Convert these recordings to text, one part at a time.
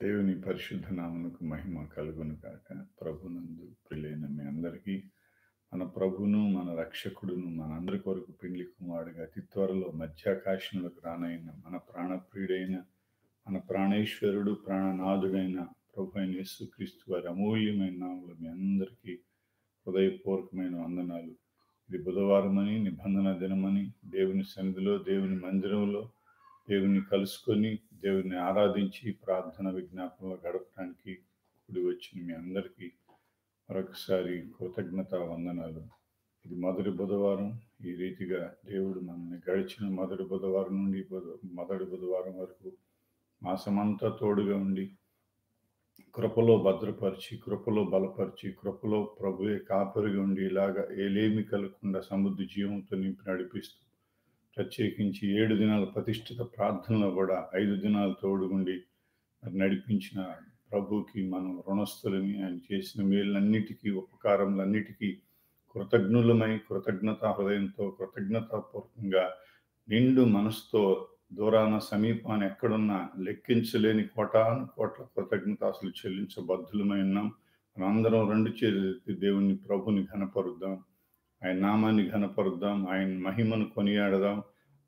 దేవుని పరిశుద్ధ నామమునకు మహిమ కలుగును గాక. ప్రభునందు ప్రియులైన మీ అందరికీ మన ప్రభువును, మన రక్షకుడును, మనందరి కొరకు పెండ్లి కుమారుడుగా అతి త్వరలో మధ్యాకాశంలోకి రానైన మన ప్రాణప్రియుడైన, మన ప్రాణేశ్వరుడు, ప్రాణనాథుడైన ప్రభు అయిన యేసుక్రీస్తు వారి అమూల్యమైన నామములో మీ అందరికీ హృదయపూర్వకమైన వందనాలు. ఇది బుధవారమని, నిబంధన దినమని, దేవుని సన్నిధిలో, దేవుని మందిరంలో దేవుని కలుసుకొని దేవుని ఆరాధించి ప్రార్థన విజ్ఞాపనలో గడపడానికి కూడి వచ్చిన మీ అందరికీ మరొకసారి కృతజ్ఞత వందనాలు. ఇది మొదటి బుధవారం. ఈ రీతిగా దేవుడు మనల్ని గడిచిన మొదటి బుధవారం నుండి మొదటి బుధవారం వరకు మాసమంతా తోడుగా ఉండి కృపలో భద్రపరిచి, కృపలో బలపరిచి, కృపలో ప్రభువే కాపరిగా ఉండి ఇలాగా ఏలేమి కలగకుండా సమృద్ధి జీవంతో నింపి నడిపిస్తూ ప్రత్యేకించి 7 దినాల ప్రతిష్ఠిత ప్రార్థనలో కూడా 5 దినాలు తోడుగుండి నడిపించిన ప్రభువుకి మనం రుణస్థులని, ఆయన చేసిన మేలన్నిటికీ, ఉపకారములన్నిటికీ కృతజ్ఞులమై కృతజ్ఞతా హృదయంతో కృతజ్ఞతాపూర్వకంగా నిండు మనసుతో దూరాన సమీపాన ఎక్కడున్నా లెక్కించలేని కోటాను కోట్ల కృతజ్ఞతాసులు చెల్లించబద్ధులమై ఉన్నాం. మనందరం రెండు చేతులెత్తి దేవుని ప్రభుని ఘనపరుద్దాం, ఆయన నామాన్ని ఘనపరుద్దాం, ఆయన మహిమను కొనియాడదాం,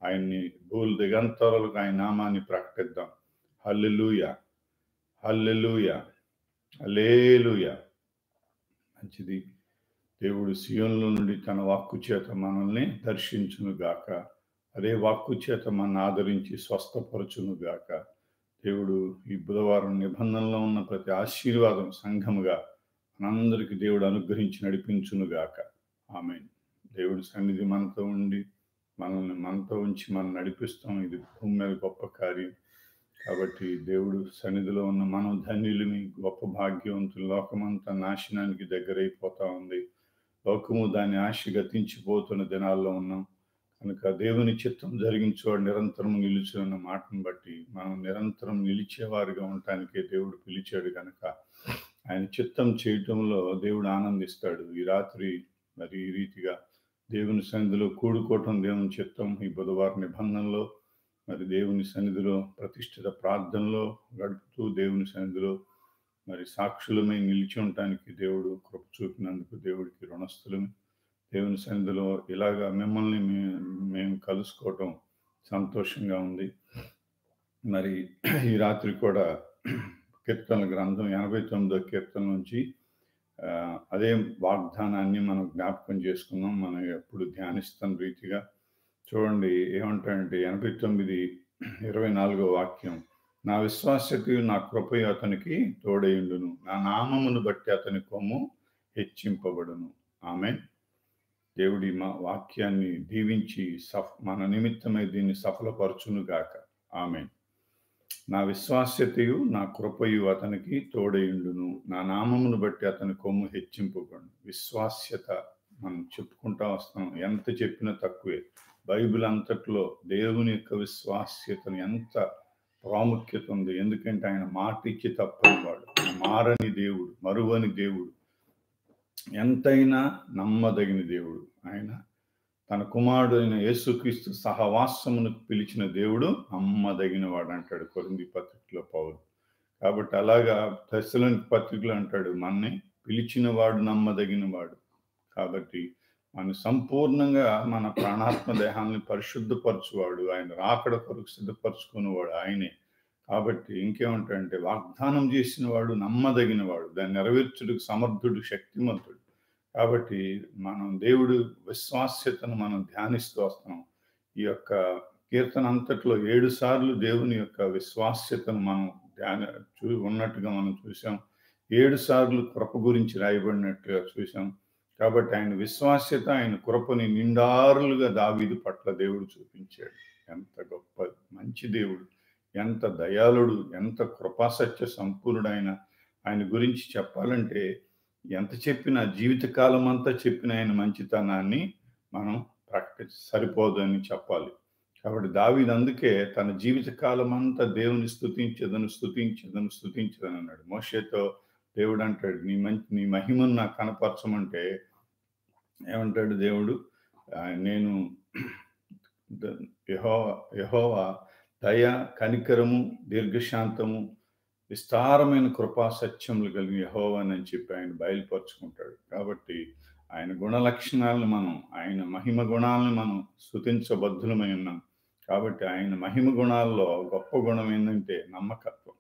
ఆయన్ని భూల దిగంతరాలకు ఆయన నామాన్ని ప్రకటిద్దాం. హల్లెలూయా, హల్లెలూయా, హల్లెలూయా. మంచిది. దేవుడు సియోనులో నుండి తన వాక్కు చేత మనల్ని దర్శించును గాక. అదే వాక్కు చేత మనల్ని ఆదరించి స్వస్థపరచును గాక. దేవుడు ఈ బుధవారం నిబంధనలో ఉన్న ప్రతి ఆశీర్వాదం సంఘముగా మనందరికీ దేవుడు అనుగ్రహించి నడిపించును గాక. ఆమేన్. దేవుడి సన్నిధి మనతో ఉండి మనతో ఉంచి మనం నడిపిస్తాం. ఇది భూమి మీద గొప్ప కార్యం. కాబట్టి దేవుడు సన్నిధిలో ఉన్న మనం ధన్యులమి, గొప్ప భాగ్యవంతులు. లోకమంతా నాశనానికి దగ్గరైపోతా ఉంది. లోకము దాని ఆశ గతించిపోతున్న దినాల్లో ఉన్నాం. కనుక దేవుని చిత్తం జరిగించేవాడు నిరంతరం నిలుచున్న మాటను బట్టి మనం నిరంతరం నిలిచేవారుగా ఉండటానికే దేవుడు పిలిచాడు. కనుక ఆయన చిత్తం చేయటంలో దేవుడు ఆనందిస్తాడు. ఈ రాత్రి మరి ఈ రీతిగా దేవుని సన్నిధిలో కూడుకోవటం దేవుని చిత్తం. ఈ బుధవారం నిబంధనలో మరి దేవుని సన్నిధిలో ప్రతిష్ఠిత ప్రార్థనలో గడుపుతూ దేవుని సన్నిధిలో మరి సాక్షులమై నిలిచి ఉండటానికి దేవుడు కృప చూపినందుకు దేవుడికి రుణస్థులమే. దేవుని సన్నిధిలో ఇలాగా మిమ్మల్ని మేము కలుసుకోవటం సంతోషంగా ఉంది. మరి ఈ రాత్రి కూడా కీర్తనల గ్రంథం 89వ కీర్తన నుంచి అదే వాగ్దానాన్ని మనం జ్ఞాపకం చేసుకున్నాం. మనం ఎప్పుడు ధ్యానిస్తున్న రీతిగా చూడండి ఏమంటాడంటే 89:24 వాక్యం, నా విశ్వాసతయు నా కృపయు అతనికి తోడయుండును, నా నామమును బట్టి అతని కొమ్ము హెచ్చింపబడును. ఆమేన్. దేవుడి మా వాక్యాన్ని దీవించి మన నిమిత్తమై దీన్ని సఫలపరచును గాక. ఆమేన్. నా విశ్వాస్యతయు నా కృపయు అతనికి తోడయుండును, నా నామమును బట్టి అతని కొమ్ము హెచ్చింపబడును. విశ్వాస్యత మనం చెప్పుకుంటా వస్తాం. ఎంత చెప్పినా తక్కువే. బైబిల్ అంతట్లో దేవుని యొక్క విశ్వాస్యతను ఎంత ప్రాముఖ్యత ఉంది. ఎందుకంటే ఆయన మాట ఇచ్చి తప్పని వాడు, మారని దేవుడు, మరువని దేవుడు, ఎంతైనా నమ్మదగిన దేవుడు. ఆయన తన కుమారుడు అయిన యేసుక్రీస్తు సహవాసమునకు పిలిచిన దేవుడు నమ్మదగిన వాడు అంటాడు కొరింథీ పత్రికలో పౌలు. కాబట్టి అలాగా తెస్సలోనిక పత్రికలో అంటాడు, మనని పిలిచిన వాడు నమ్మదగిన వాడు. కాబట్టి మన సంపూర్ణంగా మన ప్రాణాత్మ దేహాన్ని పరిశుద్ధపరచువాడు, ఆయన రాకడ కొరకు సిద్ధపరచుకునేవాడు ఆయనే. కాబట్టి ఇంకేమంటాడంటే వాగ్దానం చేసిన వాడు నమ్మదగిన వాడు, దాన్ని నెరవేర్చుటకు సమర్థుడు, శక్తిమంతుడు. కాబట్టి మనం దేవుడు విశ్వాస్యతను మనం ధ్యానిస్తూ వస్తున్నాం. ఈ యొక్క కీర్తన అంతట్లో 7 సార్లు దేవుని యొక్క విశ్వాస్యతను మనం ఉన్నట్టుగా మనం చూసాం. 7 సార్లు కృప గురించి రాయబడినట్టుగా చూసాం. కాబట్టి ఆయన విశ్వాస్యత, ఆయన కృపని నిండారులుగా దావీదు పట్ల దేవుడు చూపించాడు. ఎంత గొప్ప మంచి దేవుడు, ఎంత దయాళుడు, ఎంత కృపాసత్య సంపూర్ణుడైన. ఆయన గురించి చెప్పాలంటే ఎంత చెప్పినా, జీవితకాలం అంతా చెప్పిన ఆయన మంచితనాన్ని మనం సరిపోదని చెప్పాలి. కాబట్టి దావీదు అందుకే తన జీవితకాలం అంతా దేవుని స్తుతించదని అన్నాడు. మోషేతో దేవుడు అంటాడు, నీ మహిమను నాకు కనపరచమంటే ఏమంటాడు దేవుడు, నేను యెహోవా దయ, కనికరము, దీర్ఘశాంతము, విస్తారమైన కృపా సత్యములు కలిగిన యెహోవానని చెప్పి ఆయన బయలుపరుచుకుంటాడు. కాబట్టి ఆయన గుణ లక్షణాలను మనం, ఆయన మహిమ గుణాలను మనం స్తుతించబద్ధులమై ఉన్నాం. కాబట్టి ఆయన మహిమ గుణాల్లో గొప్ప గుణం ఏందంటే నమ్మకత్వం.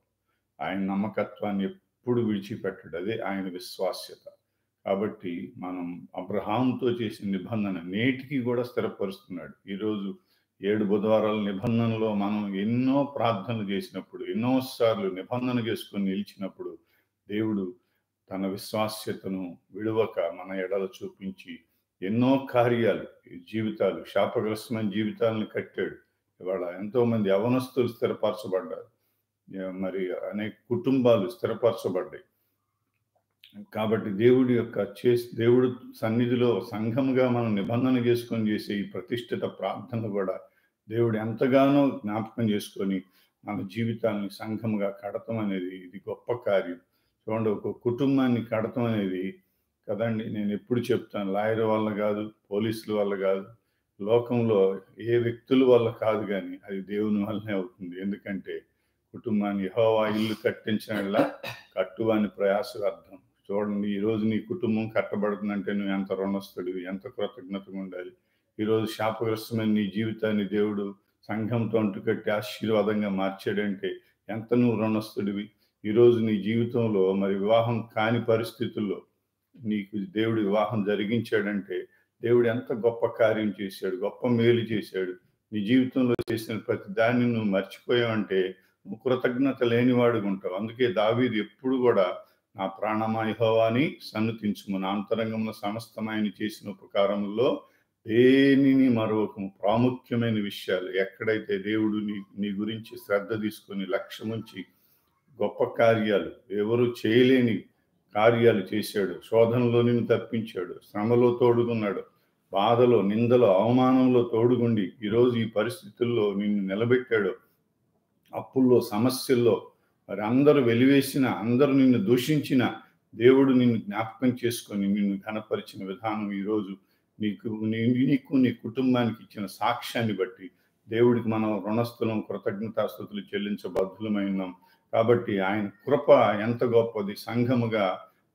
ఆయన నమ్మకత్వాన్ని ఎప్పుడు విడిచిపెట్టడు. అదే ఆయన విశ్వాస్యత. కాబట్టి మనం అబ్రహాముతో చేసిన నిబంధన నేటికి కూడా స్థిరపరుస్తున్నాడు. ఈరోజు 7 బుధవారాల నిబంధనలో మనం ఎన్నో ప్రార్థనలు చేసినప్పుడు, ఎన్నో సార్లు నిబంధన చేసుకొని నిలిచినప్పుడు, దేవుడు తన విశ్వాస్యతను విడువక మన ఎడల చూపించి ఎన్నో కార్యాలు, ఈ జీవితాలు, శాపగ్రస్తమైన జీవితాలను కట్టాడు. ఇవాళ ఎంతోమంది యవ్వనస్తులు స్థిరపరచబడ్డారు. మరి అనేక కుటుంబాలు స్థిరపరచబడ్డాయి. కాబట్టి దేవుడు సన్నిధిలో సంఘముగా మనం నిబంధన చేసుకొని చేసే ఈ ప్రతిష్ఠిత ప్రార్థన కూడా దేవుడు ఎంతగానో జ్ఞాపకం చేసుకొని మన జీవితాన్ని సంఘముగా కడతం అనేది ఇది గొప్ప కార్యం. చూడండి, ఒక కుటుంబాన్ని కడతం అనేది కదండి, నేను ఎప్పుడు చెప్తాను, లాయర్ వల్ల కాదు, పోలీసుల వల్ల కాదు, లోకంలో ఏ వ్యక్తుల వల్ల కాదు, కానీ అది దేవుని వల్లనే అవుతుంది. ఎందుకంటే కుటుంబాన్ని యెహోవా ఇల్లు కట్టించినలా కట్టువాని ప్రయాస అర్థం. చూడండి, ఈరోజు నీ కుటుంబం కట్టబడుతుందంటే నువ్వు ఎంత రుణస్తుడివి, ఎంత కృతజ్ఞతగా ఉండాలి. ఈరోజు శాపగ్రస్తమైన నీ జీవితాన్ని దేవుడు సంఘంతో అంటుకట్టి ఆశీర్వాదంగా మార్చాడంటే ఎంత నువ్వు రుణస్తుడివి. ఈరోజు నీ జీవితంలో మరి వివాహం కాని పరిస్థితుల్లో నీకు దేవుడు వివాహం జరిగించాడంటే దేవుడు ఎంత గొప్ప కార్యం చేశాడు, గొప్ప మేలు చేశాడు. నీ జీవితంలో చేసిన ప్రతి దాన్ని నువ్వు మర్చిపోయావంటే నువ్వు కృతజ్ఞత లేనివాడుగా ఉంటావు. అందుకే దావీదు ఎప్పుడు కూడా నా ప్రాణమా యెహోవాని సన్నుతించుము, నా అంతరంగమున సమస్తమైన చేసిన ఉపకారముల్లో దేనిని మరొకము. ప్రాముఖ్యమైన విషయాలు ఎక్కడైతే దేవుడు నీ గురించి శ్రద్ధ తీసుకొని లక్ష్యముంచి గొప్ప కార్యాలు, ఎవరు చేయలేని కార్యాలు చేశాడు. శోధనలో నిన్ను తప్పించాడు, శ్రమలో తోడుగున్నాడు, బాధలో, నిందలో, అవమానంలో తోడుగుండి ఈరోజు ఈ పరిస్థితుల్లో నిన్ను నిలబెట్టాడు. అప్పుల్లో, సమస్యల్లో మరి అందరూ వెలివేసిన, అందరూ నిన్ను దూషించిన దేవుడు నిన్ను జ్ఞాపకం చేసుకొని నిన్ను ఘనపరిచిన విధానం ఈరోజు నీకు నీ కుటుంబానికి ఇచ్చిన సాక్ష్యాన్ని బట్టి దేవుడికి మనం రుణస్థులం, కృతజ్ఞతాస్తుతులు చెల్లించబద్ధులమై ఉన్నాం. కాబట్టి ఆయన కృప ఎంత గొప్పది. సంఘముగా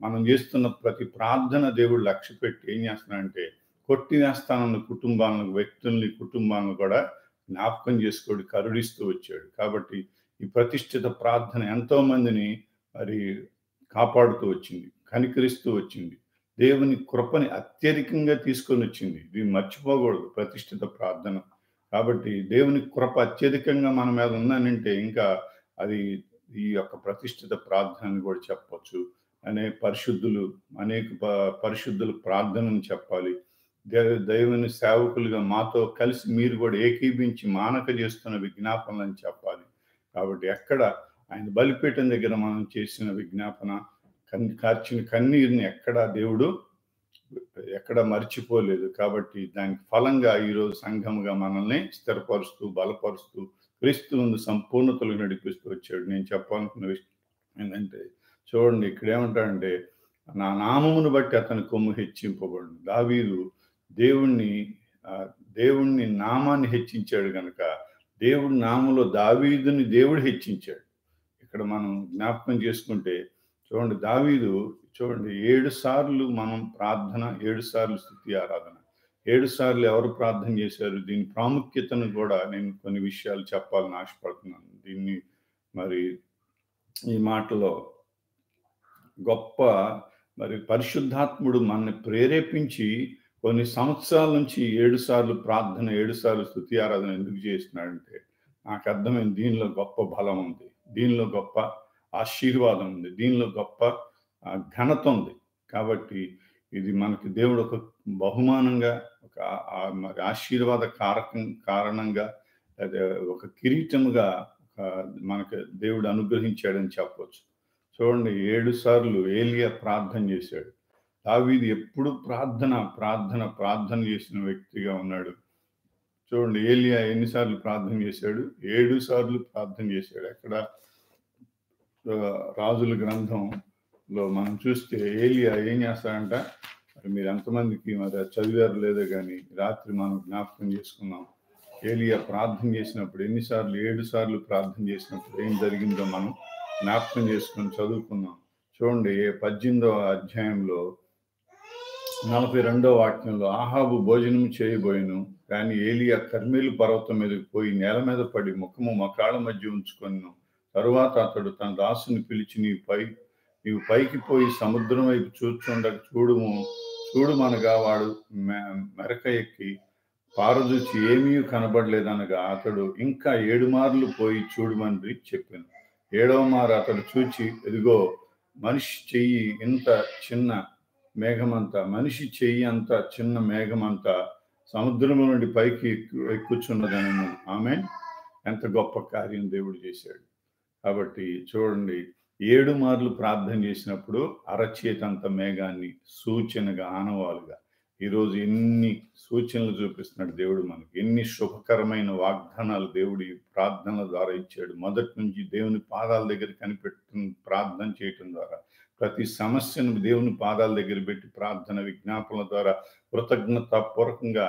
మనం చేస్తున్న ప్రతి ప్రార్థన దేవుడు లక్ష్య పెట్టి ఏం చేస్తున్నాడంటే కొట్టివేస్తానన్న కుటుంబాలను, వ్యక్తుల్ని, కుటుంబాలను కూడా జ్ఞాపకం చేసుకోడు, కరుణిస్తూ వచ్చాడు. కాబట్టి ఈ ప్రతిష్ఠిత ప్రార్థన ఎంతో మందిని మరి కాపాడుతూ వచ్చింది, కనికరిస్తూ వచ్చింది, దేవుని కృపని అత్యధికంగా తీసుకొని వచ్చింది. దీన్ని మర్చిపోకూడదు, ప్రతిష్ఠిత ప్రార్థన. కాబట్టి దేవుని కృప అత్యధికంగా మన మీద ఉందనంటే ఇంకా అది ఈ యొక్క ప్రతిష్ఠిత ప్రార్థన అని కూడా చెప్పవచ్చు. అనేక పరిశుద్ధుల ప్రార్థనని చెప్పాలి. దేవుని సేవకులుగా మాతో కలిసి మీరు కూడా ఏకీభించి మానక చేస్తున్న విజ్ఞాపనలని చెప్పాలి. కాబట్టి ఎక్కడ ఆయన బలిపీఠం దగ్గర మనం చేసిన విజ్ఞాపన, కార్చిన కన్నీరుని ఎక్కడ మర్చిపోలేదు. కాబట్టి దానికి ఫలంగా ఈరోజు సంఘముగా మనల్ని స్థిరపరుస్తూ, బలపరుస్తూ, క్రీస్తునందు సంపూర్ణతలకు నడిపిస్తూ వచ్చాడు. నేను చెప్పాలనుకున్న విషయం ఏంటంటే, చూడండి ఇక్కడ ఏమంటాడంటే, నా నామమును బట్టి అతని కొమ్ము హెచ్చింపబడు. దావీదు దేవుణ్ణి నామాన్ని హెచ్చించాడు కనుక దేవుడి నామంలో దావీదుని దేవుడు హెచ్చించాడు. ఇక్కడ మనం జ్ఞాపకం చేసుకుంటే చూడండి, దావీదు చూడండి 7 సార్లు మనం ప్రార్థన, 7 సార్లు స్తుతి ఆరాధన. 7 సార్లు ఎవరు ప్రార్థన చేశారు? దీని ప్రాముఖ్యతను కూడా నేను కొన్ని విషయాలు చెప్పాలని ఆశపడుతున్నాను. దీన్ని మరి ఈ మాటలో గొప్ప మరి పరిశుద్ధాత్ముడు మనల్ని ప్రేరేపించి కొన్ని సంవత్సరాల నుంచి 7 సార్లు ప్రార్థన, 7 సార్లు స్తుతి ఆరాధన ఎందుకు చేస్తున్నాడంటే నాకు అర్థమైంది, దీనిలో గొప్ప బలం ఉంది, దీనిలో గొప్ప ఆశీర్వాదం ఉంది, దీనిలో గొప్ప ఘనత ఉంది. కాబట్టి ఇది మనకి దేవుడు ఒక బహుమానంగా, ఒక మరి ఆశీర్వాద కారణంగా, అదే ఒక కిరీటముగా మనకు దేవుడు అనుగ్రహించాడని చెప్పవచ్చు. చూడండి, 7 సార్లు ఏలియా ప్రార్థన చేశాడు. దావీదు ఎప్పుడు ప్రార్థన చేసిన వ్యక్తిగా ఉన్నాడు. చూడండి, ఏలియా ఎన్నిసార్లు ప్రార్థన చేశాడు? 7 సార్లు ప్రార్థన చేశాడు. ఎక్కడ రాజుల గ్రంథంలో మనం చూస్తే ఏలియా ఏం చేస్తాడంట, మరి మీరు ఎంతమందికి మరి చదివారు లేదో కానీ రాత్రి మనం జ్ఞాపకం చేసుకున్నాం. ఏలియా ప్రార్థన చేసినప్పుడు ఎన్నిసార్లు? 7 సార్లు ప్రార్థన చేసినప్పుడు ఏం జరిగిందో మనం జ్ఞాపకం చేసుకొని చదువుకున్నాం. చూడండి 18వ అధ్యాయంలో 42వ వాక్యంలో, ఆహాబు భోజనం చేయబోయెను, కానీ ఏలియా కర్మేలు పర్వతం మీదకి పోయి నేల మీద పడి ముఖము మోకాళ్ళ మధ్య ఉంచుకొనెను. తరువాత అతడు తన దాసుని పిలిచి, నీవు పైకి పోయి సముద్రం వైపు చూడుమనగా వాడు మెరక ఎక్కి పారదూచి ఏమీ కనబడలేదనగా అతడు ఇంకా 7 మార్లు పోయి చూడమని చెప్పాను. 7వ మారు అతడు చూచి, ఇదిగో మనిషి చెయ్యి అంత చిన్న మేఘమంతా సముద్రం నుండి పైకి ఎక్కుచున్నదని. ఆమేన్. ఎంత గొప్ప కార్యం దేవుడు చేశాడు. కాబట్టి చూడండి, 7 మార్లు ప్రార్థన చేసినప్పుడు అరచేతంత మేఘాన్ని సూచనగా, ఆనవాలుగా ఈరోజు ఎన్ని సూచనలు చూపిస్తున్నాడు దేవుడు మనకి. ఎన్ని శుభకరమైన వాగ్దానాలు దేవుడి ప్రార్థనల ద్వారా ఇచ్చాడు. మొదటి నుంచి దేవుని పాదాల దగ్గర కనిపెట్టుకుని ప్రార్థన చేయటం ద్వారా, ప్రతి సమస్యను దేవుని పాదాల దగ్గర పెట్టి ప్రార్థన విజ్ఞాపనల ద్వారా కృతజ్ఞతాపూర్వకంగా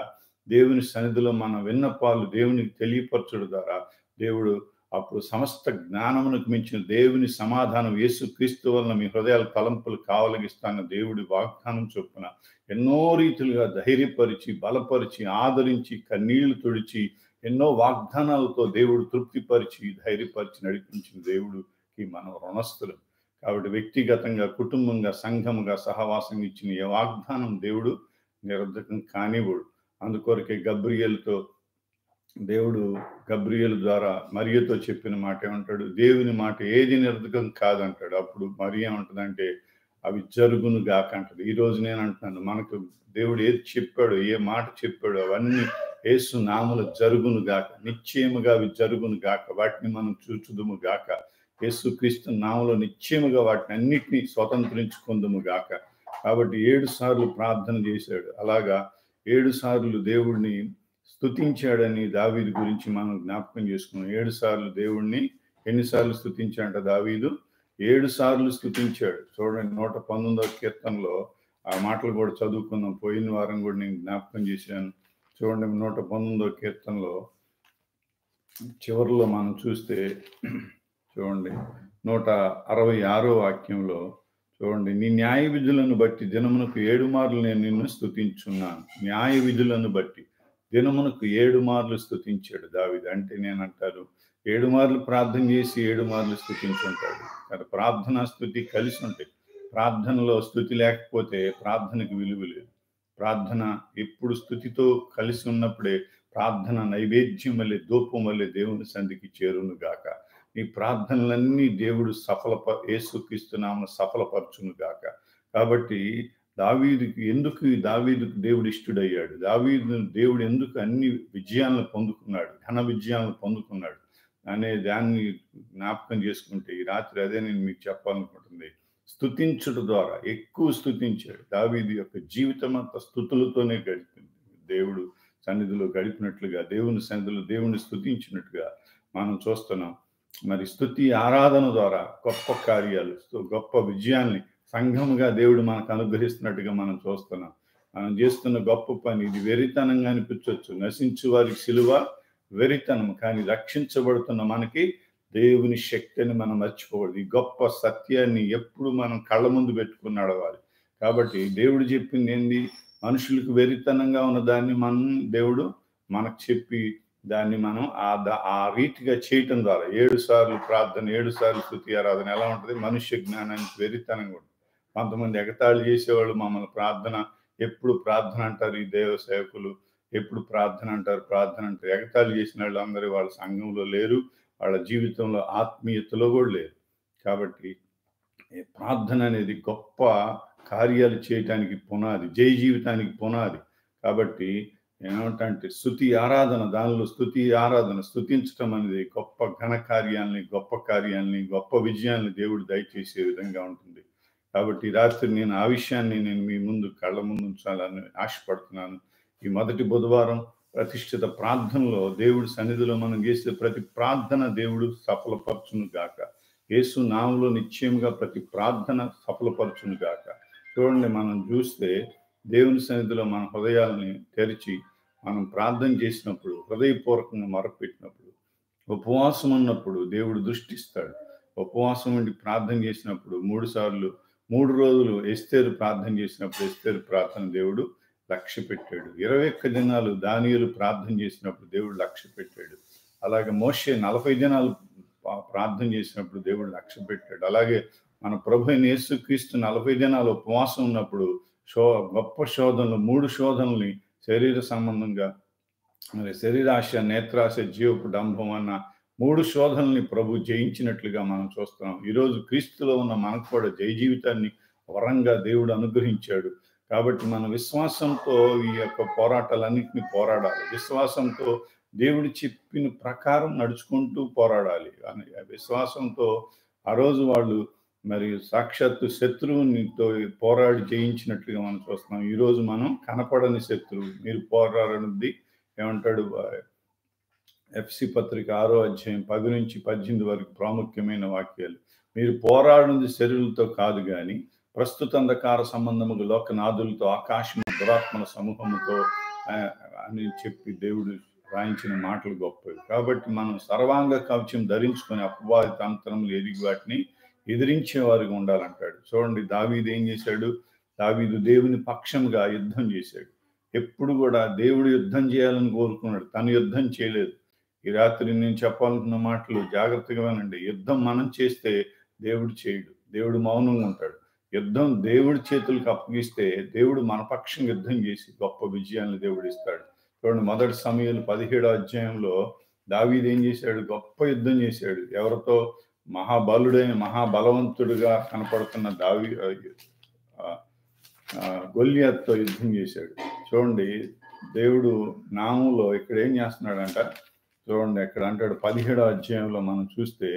దేవుని సన్నిధిలో మన విన్నపాలు దేవునికి తెలియపరచడం ద్వారా దేవుడు అప్పుడు సమస్త జ్ఞానమునకు మించిన దేవుని సమాధానం యేసుక్రీస్తు వలన మీ హృదయాల తలంపులు కావలిగిస్తాన దేవుడి వాగ్దానం చొప్పున ఎన్నో రీతులుగా ధైర్యపరిచి, బలపరిచి, ఆదరించి, కన్నీళ్లు తుడిచి, ఎన్నో వాగ్దానాలతో దేవుడు తృప్తిపరిచి, ధైర్యపరిచి నడిపించిన దేవుడికి మనం రుణస్థులం. కాబట్టి వ్యక్తిగతంగా, కుటుంబంగా, సంఘముగా, సహవాసంగా ఇచ్చిన ఏ వాగ్దానం దేవుడు నిరర్ధకం కానివ్వడు. అందుకొరకే గబ్రియేలు ద్వారా మరియతో చెప్పిన మాట ఏమంటాడు? దేవుని మాట ఏది నిరర్ధకం కాదంటాడు. అప్పుడు మరి ఏమంటుందంటే, అవి జరుగును గాక అంటాడు. ఈరోజు నేను అంటున్నాను, మనకు దేవుడు ఏది చెప్పాడో, ఏ మాట చెప్పాడో అవన్నీ యేసు నామములో జరుగును గాక, నిశ్చయముగా అవి జరుగును గాక, వాటిని మనం చూచుదుము గాక. యేసుక్రీస్తు నామములో నిశ్చయముగా వాటిని అన్నిటినీ స్వతంత్రించుకుందుము గాక. కాబట్టి 7 సార్లు ప్రార్థన చేశాడు. అలాగా 7 సార్లు దేవుడిని స్తుతించాడని దావీదు గురించి మనం జ్ఞాపకం చేసుకున్నాం. 7 సార్లు దేవుణ్ణి ఎన్నిసార్లు స్తుతించాడంట దావీదు? 7 సార్లు స్తుతించాడు. చూడండి 119వ కీర్తనలో ఆ మాటలు కూడా చదువుకున్నాం. పోయిన వారం కూడా నేను జ్ఞాపకం చేశాను. చూడండి 119వ కీర్తనలో చివరిలో మనం చూస్తే, చూడండి 166వ వాక్యంలో చూడండి, నీ న్యాయ విధులను బట్టి దినమునకు 7 మార్లు నేను నిన్ను స్తుతించున్నాను. న్యాయ విధులను బట్టి దినమునకు 7 మార్లు స్తుతించాడు దావీదు. అంటే నేను అంటాను, 7 మార్లు ప్రార్థన చేసి 7 మార్లు స్తుతించుంటాడు. కానీ ప్రార్థనా స్తుతి కలిసి ఉంటాయి. ప్రార్థనలో స్తుతి లేకపోతే ప్రార్థనకు విలువ లేదు. ప్రార్థన ఎప్పుడు స్తుతితో కలిసి ఉన్నప్పుడే ప్రార్థన నైవేద్యం వల్లే, ధూపం వల్లే దేవుని సన్నిధికి చేరును గాక. ఈ ప్రార్థనలన్నీ దేవుడు యేసుక్రీస్తు నామమున సఫలపరచును గాక. కాబట్టి దావీదుకు దేవుడు ఇష్టడయ్యాడు? దేవుడు ఎందుకు అన్ని విజయాలను పొందుకున్నాడు, ఘన విజయాలను పొందుకున్నాడు అనే దాన్ని జ్ఞాపకం చేసుకుంటే ఈ రాత్రి అదే నేను మీకు చెప్పాలనుకుంటుంది. స్తుతించుట ద్వారా ఎక్కువ స్తుతించాడు. దావీదు యొక్క జీవితం అంతా స్తుతులతోనే గడిపింది. దేవుడు సన్నిధిలో గడిపినట్లుగా, దేవుని సన్నిధిలో దేవుని స్తుతించినట్టుగా మనం చూస్తున్నాం. మరి స్తుతి ఆరాధన ద్వారా గొప్ప కార్యాలు, గొప్ప విజయాల్ని సంఘముగా దేవుడు మనకు అనుగ్రహిస్తున్నట్టుగా మనం చూస్తున్నాం. మనం చేస్తున్న గొప్ప పని ఇది వెరితనంగా అనిపించవచ్చు. నశించు వారికి సిలువ వెరితనం, కానీ రక్షించబడుతున్న మనకి దేవుని శక్తిని మనం మర్చిపోకూడదు. ఈ గొప్ప సత్యాన్ని ఎప్పుడు మనం కళ్ళ ముందు పెట్టుకుని నడవాలి. కాబట్టి దేవుడు చెప్పింది ఏంది? మనుషులకు వెరితనంగా ఉన్న దాన్ని దేవుడు మనకు చెప్పి దాన్ని మనం ఆ రీతిగా చేయటం ద్వారా 7 సార్లు ప్రార్థన, 7 సార్లు స్తుతి ఆరాధన ఎలా ఉంటుంది? మనుష్య జ్ఞానానికి వెరితనంగా ఉంటుంది. కొంతమంది ఎగతాళి చేసేవాళ్ళు మమ్మల్ని ఎప్పుడు ప్రార్థన అంటారు ఈ దేవ సేవకులు, ఎప్పుడు ప్రార్థన అంటారు. ఎగతాళి చేసిన వాళ్ళు అందరూ వాళ్ళ సంఘంలో లేరు, వాళ్ళ జీవితంలో ఆత్మీయతలో కూడా లేరు. కాబట్టి ప్రార్థన అనేది గొప్ప కార్యాలు చేయటానికి పునాది, జయ జీవితానికి పునాది. కాబట్టి ఏమంటే స్తుతి ఆరాధన, దానిలో స్తుతి ఆరాధన, స్తుతించటం అనేది గొప్ప ఘన కార్యాలని, గొప్ప విజయాల్ని దేవుడు దయచేసే విధంగా ఉంటుంది. కాబట్టి రాత్రి నేను ఆ విషయాన్ని మీ ముందు కళ్ళ ముందు ఉంచాలని ఆశపడుతున్నాను. ఈ మొదటి బుధవారం ప్రతిష్ఠిత ప్రార్థనలో దేవుడి సన్నిధిలో మనం చేసే ప్రతి ప్రార్థన దేవుడు సఫలపరచును గాక. యేసు నామములో నిశ్చయముగా ప్రతి ప్రార్థన సఫలపరచును గాక. చూడండి, మనం చూస్తే దేవుని సన్నిధిలో మన హృదయాలని తెరిచి మనం ప్రార్థన చేసినప్పుడు, హృదయపూర్వకంగా మొరపెట్టినప్పుడు, ఉపవాసం ఉన్నప్పుడు దేవుడు దృష్టిస్తాడు. ఉపవాసం ఉండి ప్రార్థన చేసినప్పుడు 3 సార్లు 3 రోజులు ఎస్తేరు ప్రార్థన చేసినప్పుడు ఎస్తేరు ప్రార్థన దేవుడు లక్ష్య పెట్టాడు. 21 దినాలు దానియేలు ప్రార్థన చేసినప్పుడు దేవుడు లక్ష్య పెట్టాడు. అలాగే మోషే 40 దినాలు ప్రార్థన చేసినప్పుడు దేవుడు లక్ష్య పెట్టాడు. అలాగే మన ప్రభు అయిన యేసుక్రీస్తు 40 దినాలు ఉపవాసం ఉన్నప్పుడు గొప్ప శోధనలు 3 శోధనల్ని శరీర సంబంధంగా, మరి శరీరాశ, నేత్రాశ, జీవపు డంభం అన్న 3 శోధనల్ని ప్రభు జయించినట్లుగా మనం చూస్తున్నాం. ఈరోజు క్రీస్తులో ఉన్న మనకు కూడా జయ జీవితాన్ని వరంగా దేవుడు అనుగ్రహించాడు. కాబట్టి మన విశ్వాసంతో ఈ యొక్క పోరాటాలన్నింటినీ పోరాడాలి. విశ్వాసంతో దేవుడు చెప్పిన ప్రకారం నడుచుకుంటూ పోరాడాలి. విశ్వాసంతో ఆ రోజు వాళ్ళు మరి సాక్షాత్తు శత్రువునితో పోరాడి జయించినట్లుగా మనం చూస్తున్నాం. ఈరోజు మనం కనపడని శత్రువు మీరు పోరాడనుద్ది ఏమంటాడు? ఎఫ్సి పత్రిక 6వ అధ్యాయం 10 నుంచి 18 వరకు ప్రాముఖ్యమైన వాక్యాలు. మీరు పోరాడినది శరీరులతో కాదు కానీ ప్రస్తుత అంధకార సంబంధముగా లోకనాథులతో, ఆకాశము దురాత్మల సమూహముతో అని చెప్పి దేవుడు రాయించిన మాటలు గొప్పవి. కాబట్టి మనం సర్వాంగ కవచం ధరించుకొని అపవాది తంత్రములు ఎరిగి వాటిని ఎదిరించే వారిగా ఉండాలంటాడు. చూడండి, దావీదు ఏం చేశాడు? దావీదు దేవుని పక్షంగా యుద్ధం చేశాడు. ఎప్పుడు కూడా దేవుడు యుద్ధం చేయాలని కోరుకున్నాడు, తను యుద్ధం చేయలేదు. ఈ రాత్రి నేను చెప్పాలనుకున్న మాటలు జాగ్రత్తగా వినండి. యుద్ధం మనం చేస్తే దేవుడు చేయడు, దేవుడు మౌనంగా ఉంటాడు. యుద్ధం దేవుడి చేతులకు అప్పగిస్తే దేవుడు మన పక్షం యుద్ధం చేసి గొప్ప విజయాన్ని దేవుడు ఇస్తాడు. చూడండి, 1 సమూయేలు 17వ అధ్యాయంలో దావీదు ఏం చేశాడు? గొప్ప యుద్ధం చేశాడు. ఎవరితో? మహాబలుడైన మహాబలవంతుడుగా కనపడుతున్న గొల్లియాతుతో యుద్ధం చేశాడు. చూడండి, దేవుడు నామంలో ఇక్కడ ఏం చేస్తున్నాడంట? చూడండి, అక్కడ అంటాడు 17వ అధ్యాయంలో మనం చూస్తే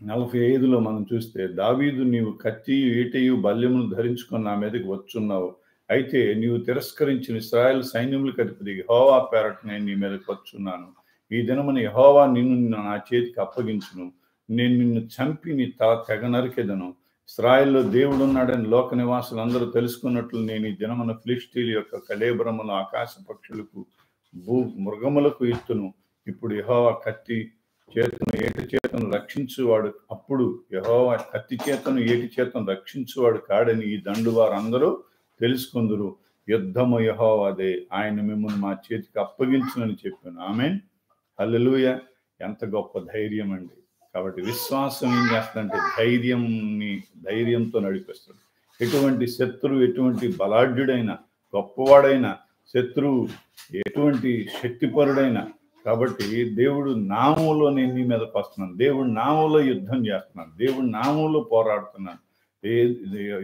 45లో మనం చూస్తే, దావీదు నీవు కత్తి, ఈటయు, బల్యమును ధరించుకొని నా మీదకి వచ్చున్నావు. అయితే నీవు తిరస్కరించిన ఇశ్రాయేలు సైన్యములకు అధిపతి యెహోవా పేరట నేను నీ మీదకి వచ్చున్నాను. ఈ దినమున యెహోవా నిన్ను నా చేతికి అప్పగించును. నేను నిన్ను చంపి నీ తల తెగ నరికెదను. ఇశ్రాయేల్లో దేవుడు ఉన్నాడని లోక నివాసులందరూ తెలుసుకున్నట్లు నేను ఈ దినమున ఫిలిష్తీయుల యొక్క కళేబరములు, ఆకాశ పక్షులకు, మృగములకు ఇత్తును. ఇప్పుడు యెహోవా కత్తి చేతను ఏటి చేతను రక్షించువాడు, అప్పుడు యెహోవా కత్తి చేతను ఏటి చేతను రక్షించువాడు కాడని ఈ దండు వారందరూ తెలుసుకుందరు. యుద్ధము యెహోవాదే, ఆయన మిమ్మల్ని మా చేతికి అప్పగించునని చెప్పాను. ఆమేన్, హల్లెలూయా. ఎంత గొప్ప ధైర్యం అండి. కాబట్టి విశ్వాసం ఏం చేస్తుందంటే ధైర్యంతో నడిపిస్తాడు. ఎటువంటి శత్రువు, ఎటువంటి బలాఢ్యుడైన, గొప్పవాడైన శత్రువు, ఎటువంటి శక్తిపరుడైన, కాబట్టి దేవుడు నామంలో నేను నీ మీదకి వస్తున్నాను, దేవుడు నామంలో యుద్ధం చేస్తున్నాను, దేవుడు నామంలో పోరాడుతున్నాను.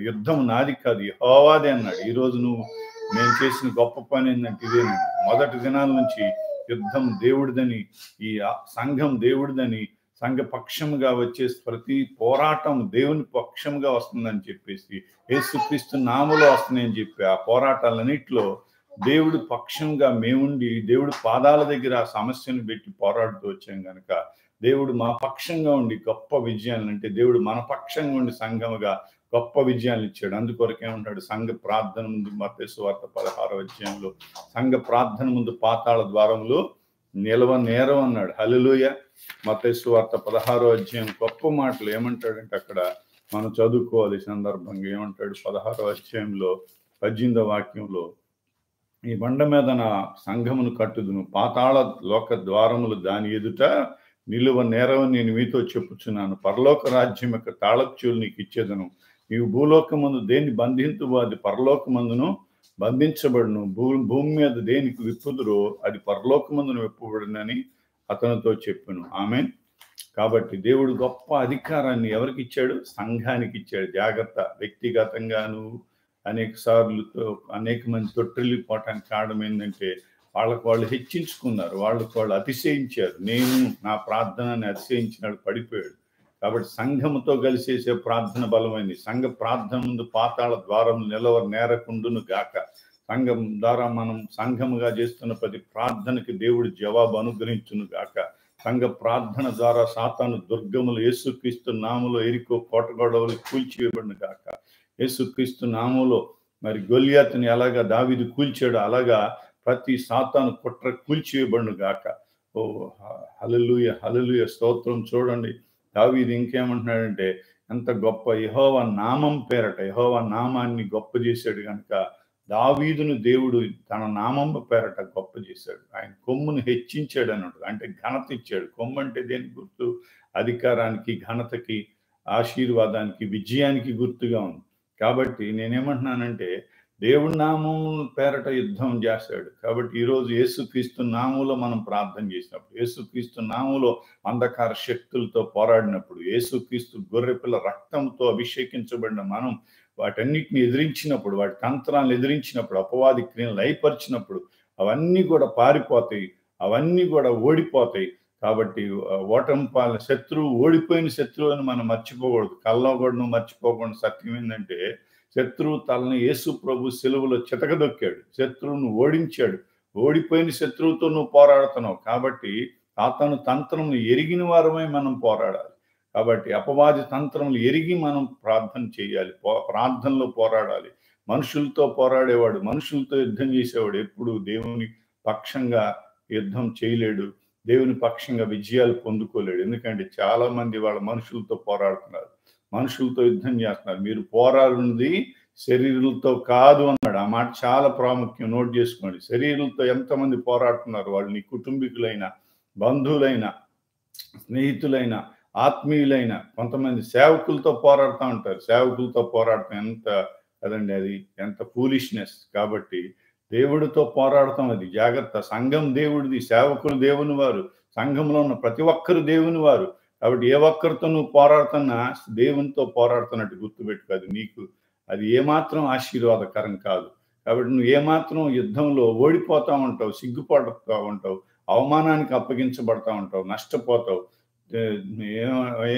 యుద్ధం నాది కాదు, యెహోవాదే అన్నాడు. ఈరోజు నేను చేసిన గొప్ప పని ఏంటంటే ఇదేనండి. మొదటి దినాల నుంచి యుద్ధం దేవుడిదని, ఈ సంఘం దేవుడిదని, సంఘ పక్షముగా వచ్చే ప్రతి పోరాటం దేవుని పక్షంగా వస్తుందని చెప్పేసి, యేసుక్రీస్తు నామములో వస్తున్నాయని చెప్పి ఆ పోరాటాలన్నింటిలో దేవుడు పక్షంగా మేముండి దేవుడు పాదాల దగ్గర ఆ సమస్యను పెట్టి పోరాడుతూ వచ్చాం కనుక దేవుడు మా పక్షంగా ఉండి గొప్ప విజయాలను, అంటే దేవుడు మన పక్షంగా ఉండి సంఘముగా గొప్ప విజయాలు ఇచ్చాడు. అందుకొరకే ఉంటాడు సంఘ ప్రార్థన ముందు, మత్తయి సువార్త 16వ అధ్యాయంలో సంఘ ప్రార్థన ముందు పాతాళ ద్వారములు నిలవనేరం అన్నాడు. హల్లెలూయా. మత్తయి సువార్త 16వ అధ్యాయం గొప్ప మాటలు ఏమంటాడంటే అక్కడ మనం చదువుకోవాలి సందర్భంగా. ఏమంటాడు? 16వ అధ్యాయంలో 18వ వాక్యంలో, ఈ బండ మీద నా సంఘమును కట్టుదును, పాతాళ లోక ద్వారములు దాని ఎదుట నిలువ నేరవని నేను మీతో చెప్పుచున్నాను. పరలోక రాజ్యం యొక్క తాళపు చెవులు నీకు ఇచ్చేదను. నీవు భూలోకమందు దేన్ని బంధింతువో అది పరలోకమందును బంధించబడును, భూమి మీద దేనికి విప్పుదురో అది పరలోకమందును విప్పబడునని అతనితో చెప్పాను. ఆమేన్. కాబట్టి దేవుడు గొప్ప అధికారాన్ని ఎవరికి ఇచ్చాడు? సంఘానికి ఇచ్చాడు. జాగ్రత్త. వ్యక్తిగతంగాను అనేక మంది తొట్టిల్లిపోవటానికి కారణం ఏంటంటే వాళ్ళకు వాళ్ళు హెచ్చించుకున్నారు, వాళ్ళకు వాళ్ళు అతిశయించారు. నేను నా ప్రార్థనని అతిశయించినాడు, పడిపోయాడు. కాబట్టి సంఘముతో కలిసేసే ప్రార్థన బలమైంది. సంఘ ప్రార్థన ముందు పాతాళ ద్వారం నేరకుండును గాక. సంఘం ద్వారా మనం సంఘముగా చేస్తున్న ప్రతి ప్రార్థనకి దేవుడు జవాబు అనుగ్రహించును గాక. సంఘ ప్రార్థన ద్వారా సాతాను దుర్గములు యేసుక్రీస్తు నామములో ఎరికో కోటగొడవలు కూల్చివేయబడును గాక. యేసుక్రీస్తు నామములో మరి గొల్లియాతుని ఎలాగా దావీదు కూల్చాడు, అలాగా ప్రతి సాతాను కుట్ర కూల్చివేయబడును గాక. ఓ హల్లెలూయా, హల్లెలూయా, స్తోత్రం. చూడండి, దావీదు ఇంకేమంటున్నాడంటే, ఎంత గొప్ప యెహోవా నామం పేరట, యెహోవా నామాన్ని గొప్ప చేశాడు కనుక దావీదును దేవుడు తన నామం పేరట గొప్ప చేశాడు. ఆయన కొమ్మును హెచ్చించాడు అన్నట్టు, అంటే ఘనత ఇచ్చాడు. కొమ్ము అంటే దేనికి గుర్తు? అధికారానికి, ఘనతకి, ఆశీర్వాదానికి, విజయానికి గుర్తుగా ఉంది. కాబట్టి నేనేమంటున్నానంటే, దేవుడి నామం పేరట యుద్ధం చేస్తాడు. కాబట్టి ఈరోజు యేసుక్రీస్తు నామంలో మనం ప్రార్థన చేసినప్పుడు, యేసుక్రీస్తు నామంలో అంధకార శక్తులతో పోరాడినప్పుడు, యేసుక్రీస్తు గొర్రెపిల్ల రక్తంతో అభిషేకించబడిన మనం వాటన్నిటిని ఎదిరించినప్పుడు, వాటి తంత్రాలను ఎదిరించినప్పుడు, అపవాది క్రియలు లయపరిచినప్పుడు అవన్నీ కూడా పారిపోతాయి, అవన్నీ కూడా ఓడిపోతాయి. కాబట్టి ఓటమి పాల శత్రువు, ఓడిపోయిన శత్రువు అని మనం మర్చిపోకూడదు. కల్లో కూడా నువ్వు మర్చిపోకుండా సత్యం ఏంటంటే, శత్రువు తలని యేసు ప్రభు సిలువలో చితకదొక్కాడు, శత్రువును ఓడించాడు. ఓడిపోయిన శత్రువుతో నువ్వు పోరాడుతున్నావు. కాబట్టి అతను తంత్రమును ఎరిగిన వారమై మనం పోరాడాలి. కాబట్టి అపవాది తంత్రములు ఎరిగి మనం ప్రార్థన చేయాలి, ప్రార్థనలో పోరాడాలి. మనుషులతో పోరాడేవాడు, మనుషులతో యుద్ధం చేసేవాడు ఎప్పుడు దేవుని పక్షంగా యుద్ధం చేయలేడు, దేవుని పక్షంగా విజయాలు పొందుకోలేడు. ఎందుకంటే చాలా మంది వాళ్ళ మనుషులతో పోరాడుతున్నారు, మనుషులతో యుద్ధం చేస్తున్నారు. మీరు పోరాడున్నది శరీరులతో కాదు అన్నాడు. ఆ మాట చాలా ప్రాముఖ్యం, నోట్ చేసుకోండి. శరీరులతో ఎంతమంది పోరాడుతున్నారు? వాళ్ళు నీ కుటుంబీకులైన, బంధువులైన, స్నేహితులైన, ఆత్మీయులైన, కొంతమంది సేవకులతో పోరాడుతూ ఉంటారు. సేవకులతో పోరాడటం ఎంత కదండి, అది ఎంత ఫూలిష్నెస్. కాబట్టి దేవుడితో పోరాడతాం, అది జాగ్రత్త. సంఘం దేవుడిది, సేవకులు దేవుని వారు, సంఘంలో ఉన్న ప్రతి ఒక్కరు దేవుని వారు. కాబట్టి ఏ ఒక్కరితో నువ్వు పోరాడుతున్నా దేవునితో పోరాడుతున్నట్టు గుర్తుపెట్టుకో. అది నీకు, అది ఏమాత్రం ఆశీర్వాదకరం కాదు. కాబట్టి నువ్వు ఏమాత్రం యుద్ధంలో ఓడిపోతూ ఉంటావు, సిగ్గుపడుతూ ఉంటావు, అవమానానికి అప్పగించబడతా ఉంటావు, నష్టపోతావు.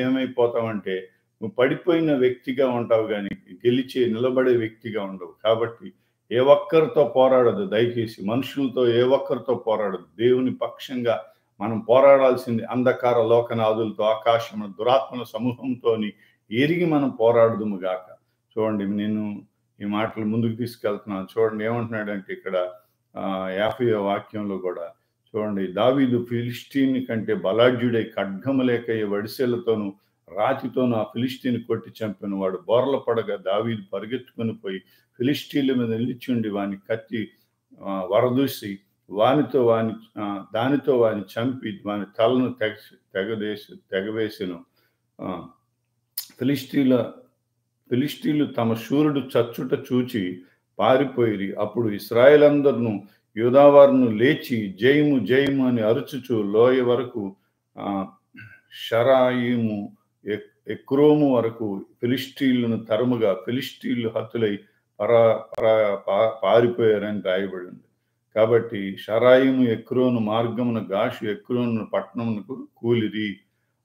ఏమైపోతావంటే నువ్వు పడిపోయిన వ్యక్తిగా ఉంటావు, కానీ గెలిచే నిలబడే వ్యక్తిగా ఉండవు. కాబట్టి ఏ ఒక్కరితో పోరాడదు, దయచేసి మనుషులతో ఏ ఒక్కరితో పోరాడదు. దేవుని పక్షంగా మనం పోరాడాల్సింది అంధకార లోకనాథులతో, ఆకాశం దురాత్మల సమూహంతో ఎరిగి మనం పోరాడదుము గాక. చూడండి, నేను ఈ మాటలు ముందుకు తీసుకెళ్తున్నాను. చూడండి ఏమంటున్నాడంటే ఇక్కడ 50వ వాక్యంలో కూడా చూడండి, దావీదు ఫిలిష్తీని కంటే బలాఢ్యుడై ఖడ్గము లేక వడిసెలతోనూ రాతితోనూ ఆ ఫిలిష్తీని కొట్టి చంపిన వాడు బోర్ల పడగా దావీదు పరిగెత్తుకొని పోయి ఫిలిష్తీన్ల మీద నిలిచుండి వాని కత్తి వరదూసి దానితో వాని చంపి వాని తలను తెగవేసెను. ఫిలిష్తీన్లు తమ శూరుడు చచ్చుట చూచి పారిపోయిరి. అప్పుడు ఇశ్రాయేలందరును యూదావారును లేచి జయము జయము అని అరుచుచు లోయ వరకు, షరాయిము ఎక్రోము వరకు ఫిలిష్తీన్లను తరుముగా ఫిలిష్తీన్లు హతులై పారిపోయారని రాయబడింది. కాబట్టి షరాయిము ఎక్రోను మార్గమున గాషు ఎక్రోను పట్టణమునకు కూలిరి.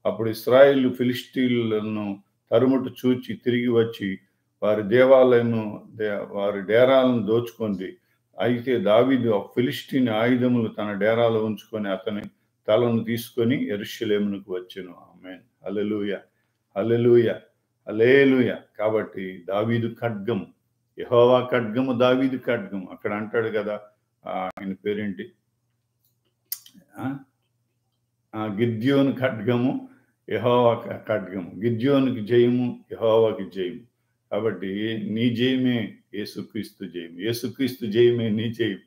అప్పుడు ఇశ్రాయేలు ఫిలిష్తీన్లను తరుముట చూచి తిరిగి వచ్చి వారి దేవాలయము, వారి డేరాలను దోచుకుంది. అయితే దావీదు ఆ ఫిలిష్తీన్ ఆయుధములు తన డేరాలో ఉంచుకొని అతని తలను తీసుకొని యెరూషలేమునకు వచ్చెను. ఆమేన్. హల్లెలూయా, హల్లెలూయా, హల్లెలూయా. కాబట్టి దావీదు ఖడ్గము, యెహోవా ఖడ్గము, దావీదు ఖడ్గము. అక్కడ అంటాడు కదా, ఆయన పేరేంటి, గిద్యోను ఖడ్గము, యెహోవా ఖడ్గము. గిద్యోనుకి జయము, యెహోవాకి జయము. కాబట్టి నీ జయమే యేసుక్రీస్తు జయం, యేసుక్రీస్తు జయమే నీ జయం.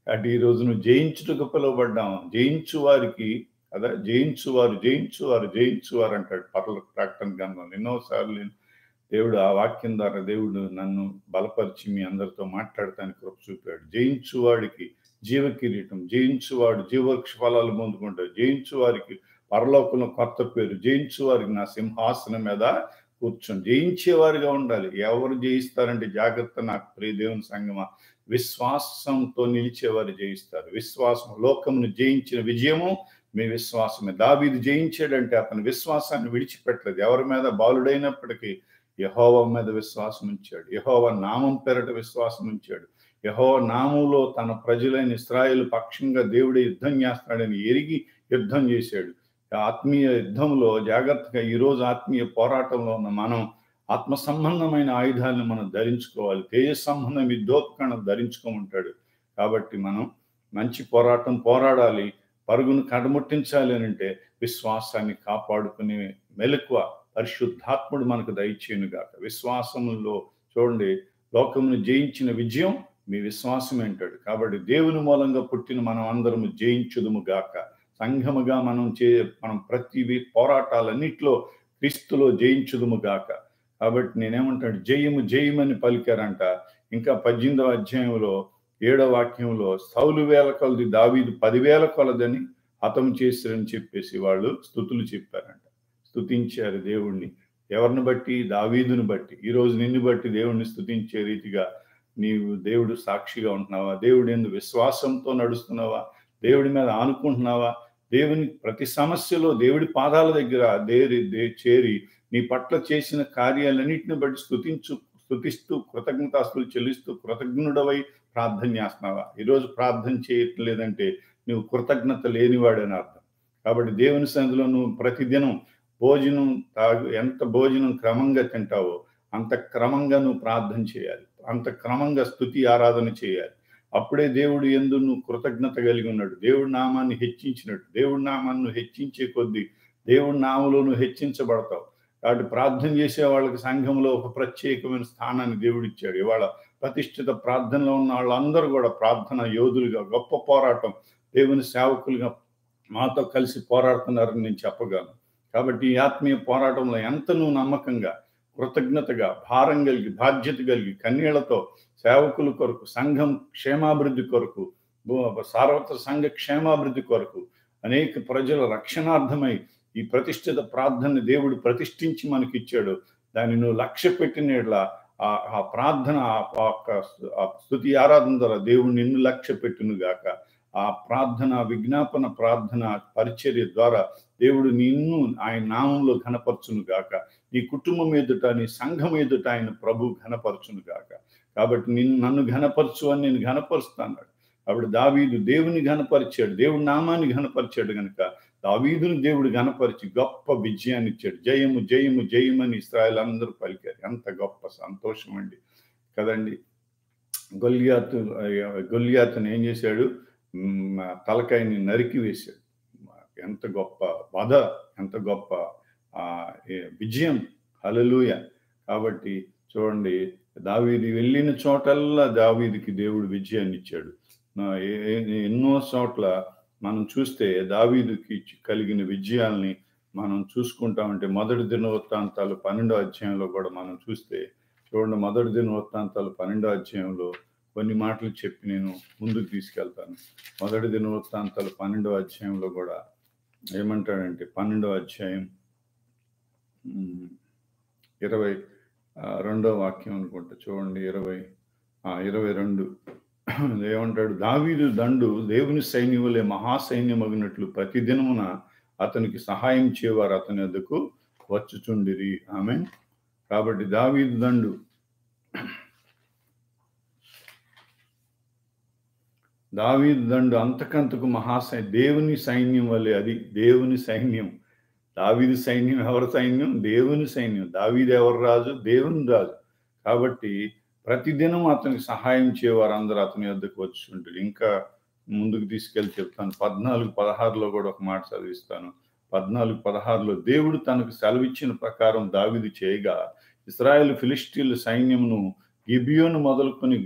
కాబట్టి ఈరోజు నువ్వు జయించుటకు పిలువబడ్డావు. జయించు వారికి కదా, జయించువారు అంటాడు ప్రకటన గ్రంథంలో. ఎన్నోసార్లు దేవుడు ఆ వాక్యం ద్వారా దేవుడు నన్ను బలపరిచి మీ అందరితో మాట్లాడటానికి కృప చూపాడు. జయించువాడికి జీవ కిరీటం, జయించువాడు జీవవృక్ష ఫలాలు పొందుకుంటాడు, జయించువారికి పరలోకంలో కొత్త పేరు, జయించువారికి నా సింహాసనం మీద కూర్చొని. జయించేవారిగా ఉండాలి. ఎవరు జయిస్తారంటే జాగ్రత్త, నాకు ప్రియ దేవుని సంగమా, విశ్వాసంతో నిలిచేవారు జయిస్తారు. విశ్వాసం, లోకమును జయించిన విజయము మీ విశ్వాసమే. దావీదు జయించాడంటే అతని విశ్వాసాన్ని విడిచిపెట్టలేదు. ఎవరి మీద బాలుడైనప్పటికీ యెహోవా మీద విశ్వాసం ఉంచాడు, యెహోవా నామం పేరట విశ్వాసం ఉంచాడు. యెహోవా నామంలో తన ప్రజలైన ఇశ్రాయేలు పక్షంగా దేవుడే యుద్ధం చేస్తాడని ఎరిగి యుద్ధం చేశాడు. ఆత్మీయ యుద్ధంలో జాగ్రత్తగా ఈరోజు ఆత్మీయ పోరాటంలో ఉన్న మనం ఆత్మ సంబంధమైన ఆయుధాలను మనం ధరించుకోవాలి. తేజ సంబంధం యుద్ధోపకరణం ధరించుకోమంటాడు. కాబట్టి మనం మంచి పోరాటం పోరాడాలి. పరుగును కడముట్టించాలి అని అంటే విశ్వాసాన్ని కాపాడుకునే మెలకువ పరిశుద్ధాత్ముడు మనకు దయచేయును గాక. విశ్వాసములో చూడండి, లోకమును జయించిన విజయం మీ విశ్వాసం అంటాడు. కాబట్టి దేవుని మూలంగా పుట్టిన మనం అందరము జయించుదుము గాక. సంఘముగా మనం ప్రతి పోరాటాలన్నిట్లో క్రీస్తులో జయించుదుము గాక. కాబట్టి నేనేమంటాడు, జయము జయమని పలికారంట. ఇంకా 18వ అధ్యాయంలో 7వ వాక్యంలో సౌలు వేల కొలది దావీదు 10,000 కొలదని హతం చేశారని చెప్పేసి వాళ్ళు స్తుతులు చెప్పారంట. స్తుతించారు దేవుణ్ణి. ఎవరిని బట్టి? దావీదుని బట్టి. ఈరోజు నిన్ను బట్టి దేవుణ్ణి స్తుతించే రీతిగా నీవు దేవుడు సాక్షిగా ఉంటున్నావా? దేవుడి యందు విశ్వాసంతో నడుస్తున్నావా? దేవుడి మీద ఆనుకుంటున్నావా? దేవుని ప్రతి సమస్యలో దేవుడి పాదాల దగ్గర చేరి నీ పట్ల చేసిన కార్యాలన్నింటిని బట్టి స్తుతిస్తూ కృతజ్ఞతాస్తులు చెల్లిస్తూ కృతజ్ఞుడవై ప్రార్థన చేస్తున్నావా? ఈరోజు ప్రార్థన చేయట్లేదంటే నువ్వు కృతజ్ఞత లేనివాడని అర్థం. కాబట్టి దేవుని సన్నిధిలో నువ్వు ప్రతిదినం ఎంత భోజనం క్రమంగా తింటావో అంత క్రమంగా నువ్వు ప్రార్థన చేయాలి. అంత క్రమంగా స్తుతి ఆరాధన చేయాలి. అప్పుడే దేవుడు యందు నువ్వు కృతజ్ఞత కలిగి ఉన్నాడు. దేవుడి నామాన్ని హెచ్చించినట్టు. దేవుడి నామాన్ని నువ్వు హెచ్చించే కొద్దీ దేవుడి నామంలో నువ్వు హెచ్చించబడతావు. కాబట్టి ప్రార్థన చేసే వాళ్ళకి సంఘంలో ఒక ప్రత్యేకమైన స్థానాన్ని దేవుడిచ్చాడు. ఇవాళ ప్రతిష్ఠిత ప్రార్థనలో ఉన్న వాళ్ళందరూ కూడా ప్రార్థన యోధులుగా, గొప్ప పోరాటం దేవుని సేవకులుగా మాతో కలిసి పోరాడుతున్నారని నేను చెప్పగలను. కాబట్టి ఈ ఆత్మీయ పోరాటంలో ఎంత నువ్వు నమ్మకంగా, కృతజ్ఞతగా, భారం కలిగి, బాధ్యత కలిగి, కన్నీళ్లతో సేవకుల కొరకు, సంఘం క్షేమాభివృద్ధి కొరకు, సార్వత్ర సంఘ క్షేమాభివృద్ధి కొరకు, అనేక ప్రజల రక్షణార్థమై ఈ ప్రతిష్ఠిత ప్రార్థనని దేవుడు ప్రతిష్ఠించి మనకిచ్చాడు. దాన్ని నువ్వు లక్ష్య పెట్టిన ఆ ప్రార్థన, ఆ స్తుతి ఆరాధన ద్వారా దేవుడు నిన్ను లక్ష్య పెట్టును గాక. ఆ ప్రార్థన, విజ్ఞాపన ప్రార్థన పరిచర్య ద్వారా దేవుడు నిన్ను ఆయన నామంలో ఘనపరచును గాక. నీ కుటుంబం ఎదుట, నీ సంఘం ఎదుట ఆయన ప్రభు ఘనపరచును గాక. కాబట్టి నన్ను ఘనపరచు అని నేను ఘనపరుస్తాను. కాబట్టి దావీదు దేవుని ఘనపరిచాడు, దేవుడి నామాన్ని ఘనపరిచాడు కనుక దావీదుని దేవుడు ఘనపరిచి గొప్ప విజయాన్ని ఇచ్చాడు. జయము జయము జయమని ఇశ్రాయేలు అందరూ పలికారు. ఎంత గొప్ప సంతోషం అండి కదండి. గొల్లియాతుని ఏం చేశాడు? తలకాయని నరికి వేశాడు. ఎంత గొప్ప వధ, ఎంత గొప్ప విజయం. హల్లెలూయా. కాబట్టి చూడండి, దావీదు వెళ్ళిన చోటల్లా దావీదుకి దేవుడు విజయాన్ని ఇచ్చాడు. ఎన్నో చోట్ల మనం చూస్తే దావీదుకి కలిగిన విజయాల్ని మనం చూసుకుంటామంటే, మొదటి దినవృత్తాంతాలు 12వ అధ్యాయంలో కూడా మనం చూస్తే చూడండి, మొదటి దినవృత్తాంతాలు 12వ అధ్యాయంలో కొన్ని మాటలు చెప్పి నేను ముందుకు తీసుకెళ్తాను. మొదటి దినవృత్తాంతాలు 12వ అధ్యాయంలో కూడా ఏమంటాడంటే, 12వ అధ్యాయం 22వ వాక్యం అనుకుంటా, చూడండి 22 ఏమంటాడు? దావీదు దండు దేవుని సైన్యములే మహాసైన్యమగినట్లు ప్రతిదినమున అతనికి సహాయం చేయవారు అతని వద్దకు వచ్చుచుండిరి. ఆమేన్. కాబట్టి దావీదు దండు అంతకంతకు దేవుని సైన్యం వల్లే. అది దేవుని సైన్యం. దావీదు సైన్యం ఎవరి సైన్యం? దేవుని సైన్యం. దావీదు ఎవరు రాజు? దేవుని రాజు. కాబట్టి ప్రతిదినం అతనికి సహాయం చేయవారు అందరూ అతని వద్దకు వచ్చుంటారు. ఇంకా ముందుకు తీసుకెళ్ళి చెప్తాను. 14:16లో కూడా ఒక మాట చదివిస్తాను. 14:16లో దేవుడు తనకు సెలవిచ్చిన ప్రకారం దావీదు చేయగా ఇశ్రాయేలు ఫిలిష్తీయుల సైన్యమును గిబియోను మొదలుకొని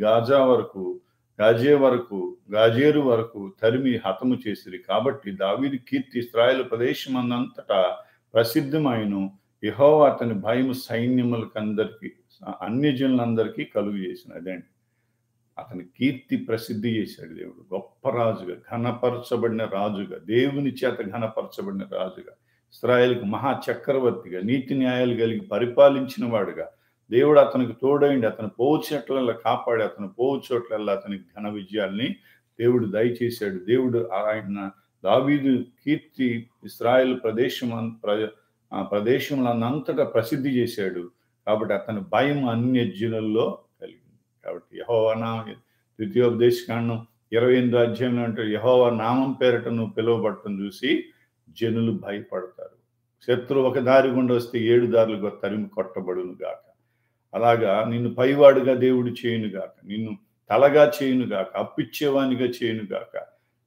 గాజేరు వరకు తరిమి హతము చేసిరి. కాబట్టి దావీదు కీర్తి ఇశ్రాయేలు ప్రదేశమందంతటా ప్రసిద్ధమైను. యెహోవా అతని భయము సైన్యములకందరికీ, అన్యజనులందరికీ కలుగు చేసిన. అదేంటి, అతని కీర్తి ప్రసిద్ధి చేశాడు దేవుడు. గొప్ప రాజుగా, ఘనపరచబడిన రాజుగా, దేవుని చేత ఘనపరచబడిన రాజుగా, ఇశ్రాయేలుకు మహా చక్రవర్తిగా, నీతి న్యాయాలు కలిగి పరిపాలించిన వాడుగా దేవుడు అతనికి తోడైండి. అతను పోవు చోట్లల్లా కాపాడి, అతను పోవు చోట్లల్లా అతనికి ఘన విజయాల్ని దేవుడు దయచేశాడు. దేవుడు దావీదు కీర్తి ఇశ్రాయేలు ప్రదేశంలంతటా ప్రసిద్ధి చేశాడు. కాబట్టి అతని భయం అన్యజనుల్లో కలిగింది. కాబట్టి యెహోవా ద్వితీయోపదేశకాండం 28వ అధ్యాయంలో అంటే, యెహోవా నామం పేరట నువ్వు పిలువబడటం చూసి జనులు భయపడతారు. శత్రువు ఒక దారి గుండా వస్తే 7 దారులుగా తరిమి కొట్టబడును గాక. అలాగా నిన్ను పైవాడుగా దేవుడు చేయును గాక, నిన్ను తలగా చేయును గాక, అప్పిచ్చేవానిగా చేయును గాక.